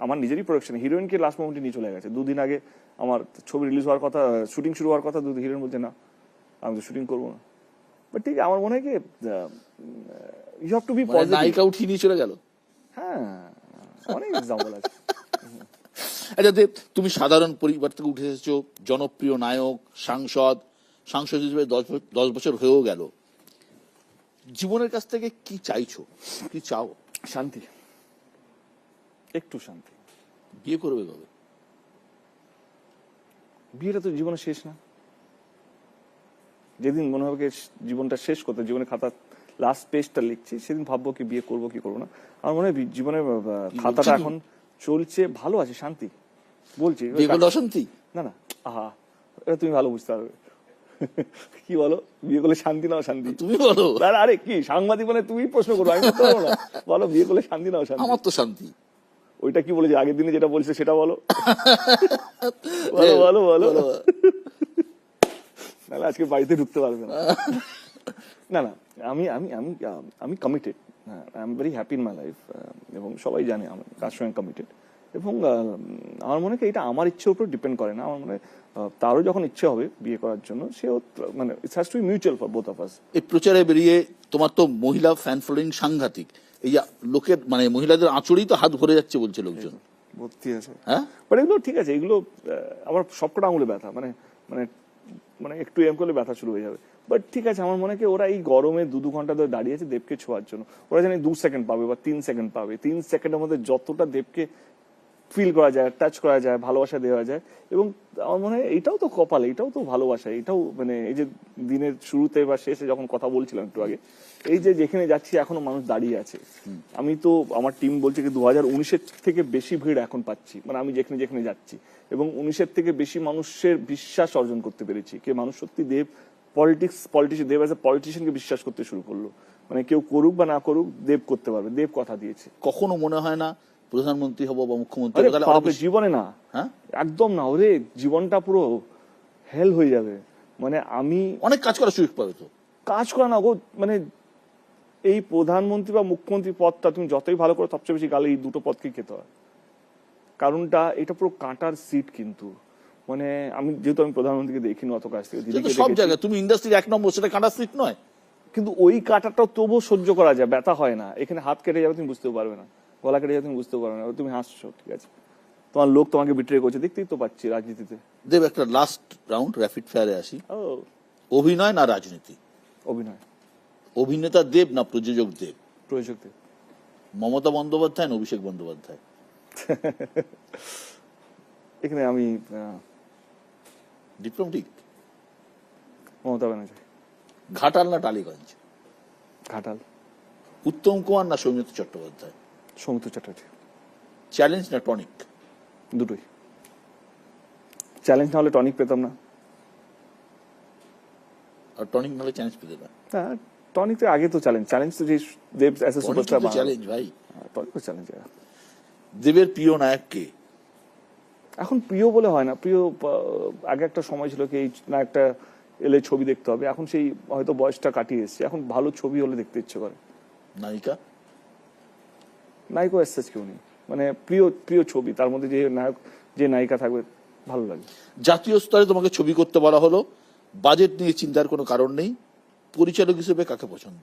আমার নিজেরই প্রোডাকশন হিরোইনকে লাস্ট মোমেন্টে নিয়ে চলে গেছে। 2 দিন আগে আমার ছবি রিলিজ হওয়ার কথা, শুটিং শুরু হওয়ার কথা, হিরোইন বলছে না আমি তো শুটিং করবো না। বাট ঠিক আমার মনে হয় কি you have to be positive. নায়িকা উঠিয়ে নিয়ে চলে গেল। হ্যাঁ, অনেক এক্সাম্পল আছে। আচ্ছা দেব, তুমি সাধারণ পরিবার থেকে উঠে এসেছো, জনপ্রিয় নায়ক, সাংসদ হিসেবে 10 বছর হয়েও গেল। জীবনের কাছ থেকে কি চাইছো, কি চাও? শান্তি, একটু শান্তি। বিয়ে করবে কবে? বিয়েটা তো জীবনে শেষ না। যেদিন মনে হবে জীবনটা শেষ করতে, জীবনের খাতা লাস্ট পেজটা লিখছি, সেদিন ভাববো কি বিয়ে করবো কি করবো না। আমার মনে হয় জীবনের খাতাটা এখন চলছে, ভালো আছে, শান্তি বলছি। অশান্তি না না, আহা এটা তুমি ভালো বুঝতে পারবে। কি বলো, বিয়ে করলে শান্তি না অশান্তি? তুমি বলো। আরে কি সাংবাদিক মানে তুমি প্রশ্ন করবো, আমি করতে পারবো না। বলো বিয়ে করলে শান্তি না অশান্তি? আমার তো শান্তি। ওইটা কি বলেছে আগের দিনে যেটা বলছে সেটা বলো। বলো বলো বলো, নাহলে আজকে বাড়িতে ঢুকতে পারবে না। না না, আমি আমি আমি আমি committed, I am very happy in my life, এবং সবাই জানে আমি কার সঙ্গে কমিটেড। এবং আমার মনে হয় এটা আমার ইচ্ছের উপর ডিপেন্ড করে না। আমার মনে হয় তারও যখন ইচ্ছে হবে বিয়ে করার জন্য, সেও মানে it's has to be mutual for both of us. এই প্রচারে বেরিয়ে তোমার তো মহিলা ফ্যান ফলোইং সাংঘাতিক। এই লোকের মানে মহিলাদের আঁচড়েই তো হাত ভরে যাচ্ছে বলছে লোকজন। ভর্তি আছে, হ্যাঁ। বাট এগুলো ঠিক আছে, এগুলো আমার সবকটা আঙুলে ব্যথা, মানে মানে মানে একটু এম করলে ব্যথা শুরু হয়ে যাবে। বাট ঠিক আছে, আমার মনে হয় ওরা এই গরমে 2 ঘন্টা ধরে দাঁড়িয়ে আছে দেবকে ছোঁয়ার জন্য। ওরা জানে 2 সেকেন্ড পাবে বা 3 সেকেন্ড পাবে। 3 সেকেন্ডের মধ্যে যতটা দেবকে ফিল করা যায়, টাচ করা যায়, ভালোবাসা দেওয়া যায়। এবং আমার মনে হয় এটাও তো কপাল, এটাও তো ভালোবাসা, এটাও মানে এই যে দিনের শুরুতে বা শেষে যখন কথা বলছিলাম একটু আগে, এই যে যেখানে যাচ্ছি এখনো মানুষ দাঁড়িয়ে আছে। আমি তো আমার টিম বলছে কি 2019-এর থেকে বেশি ভিড় এখন পাচ্ছি, মানে আমি যেখানে যেখানে যাচ্ছি। এবং 19-এর থেকে বেশি মানুষের বিশ্বাস অর্জন করতে পেরেছি, কে মানুষ সত্যি দেব পলিটিশিয়ান, দেব অ্যাজ এ পলিটিশিয়ানকে বিশ্বাস করতে শুরু করলো। মানে কেউ করুক বা না করুক, দেব করতে পারবে, দেব কথা দিয়েছে। কখনো মনে হয় না প্রধানমন্ত্রী হবো বা মুখ্যমন্ত্রী? জীবনে না, হ্যাঁ একদম না। ওরে জীবনটা পুরো হেল হয়ে যাবে। মানে আমি অনেক কাজ করার সুযোগ পাবে। তো কাজ করা না গো, মানে এই প্রধানমন্ত্রী বা মুখ্যমন্ত্রী পদটা তুমি যতই ভালো করো, সবচেয়ে বেশি গালে এই 2টো পদকেই খেতে হয়। কারণটা এটা পুরো কাঁটার সিট কিন্তু। মানে আমি যেহেতু আমি প্রধানমন্ত্রীকে দেখিনি অত কাছ থেকে, সব জায়গায় তুমি ইন্ডাস্ট্রির 1 নম্বর, সেটা কাঁটার সিট নয়। কিন্তু ওই কাটাটাও তবুও সহ্য করা যায়, ব্যথা হয় না। এখানে হাত কেটে যাবে তুমি বুঝতেও পারবে না, গলা কেটে যাবে তুমি বুঝতেও পারবে না, তুমি হাসছো, ঠিক আছে, তোমার লোক তোমাকে বিট্রে করছে, দেখতেই তো পাচ্ছি রাজনীতিতে। দেব, একটা লাস্ট রাউন্ড র্যাপিড ফায়ারে আসি। অভিনয় না রাজনীতি? অভিনয়। অভিনেতা দেব না প্রযোজক দেব? প্রযোজক দেব। মমতা বন্দ্যোপাধ্যায় না অভিষেক বন্দ্যোপাধ্যায়? এখানে আমি ডিপ্লোমেটিক। মমতা ব্যানার্জি। ঘাটাল না টালিগঞ্জ? ঘাটাল। উত্তম কুমার না সৌমিত্র চট্টোপাধ্যায়? সৌমিত্র চ্যাটার্জি। চ্যালেঞ্জ না টনিক? দুটোই। চ্যালেঞ্জ না হলে টনিক পেতাম না, আর টনিক না হলে চ্যালেঞ্জ পেতে না। হ্যাঁ, টনিক তো আগে তো চ্যালেঞ্জ, চ্যালেঞ্জ তো যে দেব অ্যাজ এ সুপারস্টার চ্যালেঞ্জ ভাই। টনিক তো চ্যালেঞ্জ। দেবের প্রিয় নায়ক কে? এখন প্রিয় বলে হয় না, প্রিয় আগে একটা সময় ছিল কি এই নায়কটা এলে ছবি দেখতে হবে, এখন সেই হয়তো বয়সটা কাটিয়ে এসছে, এখন ভালো ছবি হলে দেখতে ইচ্ছে করে। নায়িকা? নায়িকা এসেছে কেউ নেই, মানে প্রিয় প্রিয় ছবি, তার মধ্যে যে নায়ক যে নায়িকা থাকবে ভালো লাগে। জাতীয় স্তরে তোমাকে ছবি করতে বলা হলো, বাজেট নিয়ে চিন্তার কোনো কারণ নেই, পরিচালক হিসেবে কাকে পছন্দ?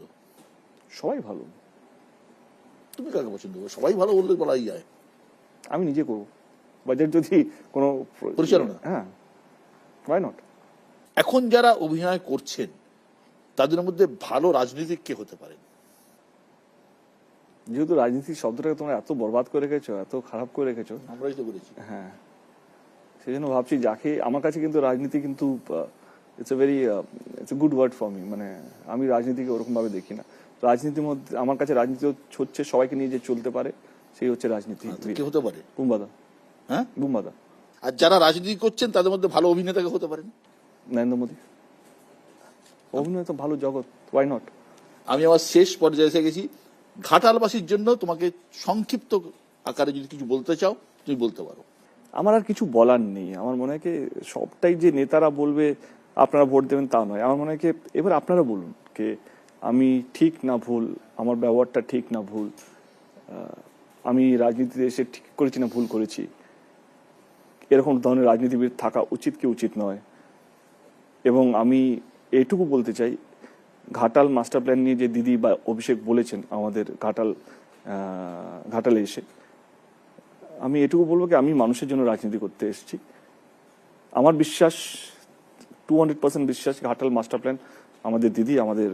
সবাই ভালো। তুমি কাকে পছন্দ করো? সবাই ভালো বললে বলাই যায়। আমি নিজে করবো, বাজেট যদি কোনো পরিচালনা। হ্যাঁ, ওয়াই নট। এখন যারা অভিনয় করছেন তাদের মধ্যে ভালো রাজনীতিক কে হতে পারেন? যেহেতু রাজনীতির শব্দটাকে তোমরা এত বরবাদ করে রেখেছো, এত খারাপ করে রেখেছো, আমরাই তো বলেছি। হ্যাঁ, সেই জন্য ভাবছি যাকে, আমার কাছে কিন্তু রাজনীতি কিন্তু it's a very it's a good word for me, মানে আমি রাজনীতিকে ওরকম ভাবে দেখি না। রাজনীতির মধ্যে আমার কাছে রাজনীতি হচ্ছে সবাইকে নিয়ে যে চলতে পারে, সেই হচ্ছে রাজনীতি। কে হতে পারে? বুম্বাদা। হ্যাঁ, বুম্বাদা। আর যারা রাজনীতি করছেন তাদের মধ্যে ভালো অভিনেতাকে হতে পারেন? নরেন্দ্র মোদী। অভিনয় তো ভালো জগৎ, ওয়াই নট। আমি আমার শেষ পর্যায়ে এসে গেছি। ঘাটালবাসীর জন্য তোমাকে সংক্ষিপ্ত আকারে যদি কিছু বলতে চাও তুমি বলতে পারো। আমার আর কিছু বলার নেই। আমার মনে হয় কি সবটাই যে নেতারা বলবে আপনারা ভোট দেবেন তা নয়। আমার মনে হয় কি এবার আপনারা বলুন কে আমি ঠিক না ভুল, আমার ব্যবহারটা ঠিক না ভুল, আমি রাজনীতিতে এসে ঠিক করেছি না ভুল করেছি, এরকম ধরনের রাজনীতিবিদ থাকা উচিত কি উচিত নয়। এবং আমি এইটুকু বলতে চাই, ঘাটাল মাস্টার প্ল্যান নিয়ে যে দিদি বা অভিষেক বলেছেন আমাদের ঘাটালে এসে, আমি এটুকু বলবো কি আমি মানুষের জন্য রাজনীতি করতে এসেছি। আমার বিশ্বাস 200% বিশ্বাস ঘাটাল মাস্টার প্ল্যান আমাদের দিদি আমাদের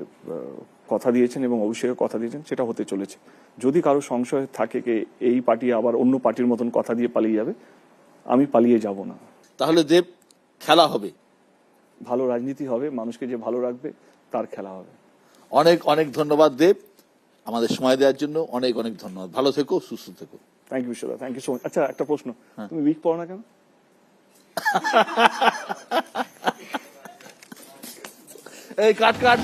কথা দিয়েছেন এবং অভিষেকের কথা দিয়েছেন, সেটা হতে চলেছে। যদি কারো সংশয় থাকে যে এই পার্টি আবার অন্য পার্টির মতন কথা দিয়ে পালিয়ে যাবে, আমি পালিয়ে যাব না। তাহলে দেব খেলা হবে, ভালো রাজনীতি হবে, মানুষকে যে ভালো রাখবে তার খেলা হবে। অনেক অনেক ধন্যবাদ দেব, আমাদের সময় দেওয়ার জন্য অনেক অনেক ধন্যবাদ। ভালো থেকো, সুস্থ থেকো। থ্যাংক ইউ বিশ্বদা, থ্যাংক ইউ সো মাচ। আচ্ছা, একটা প্রশ্ন, তুমি উইক পড়ো না কেন? এই কাট কাট।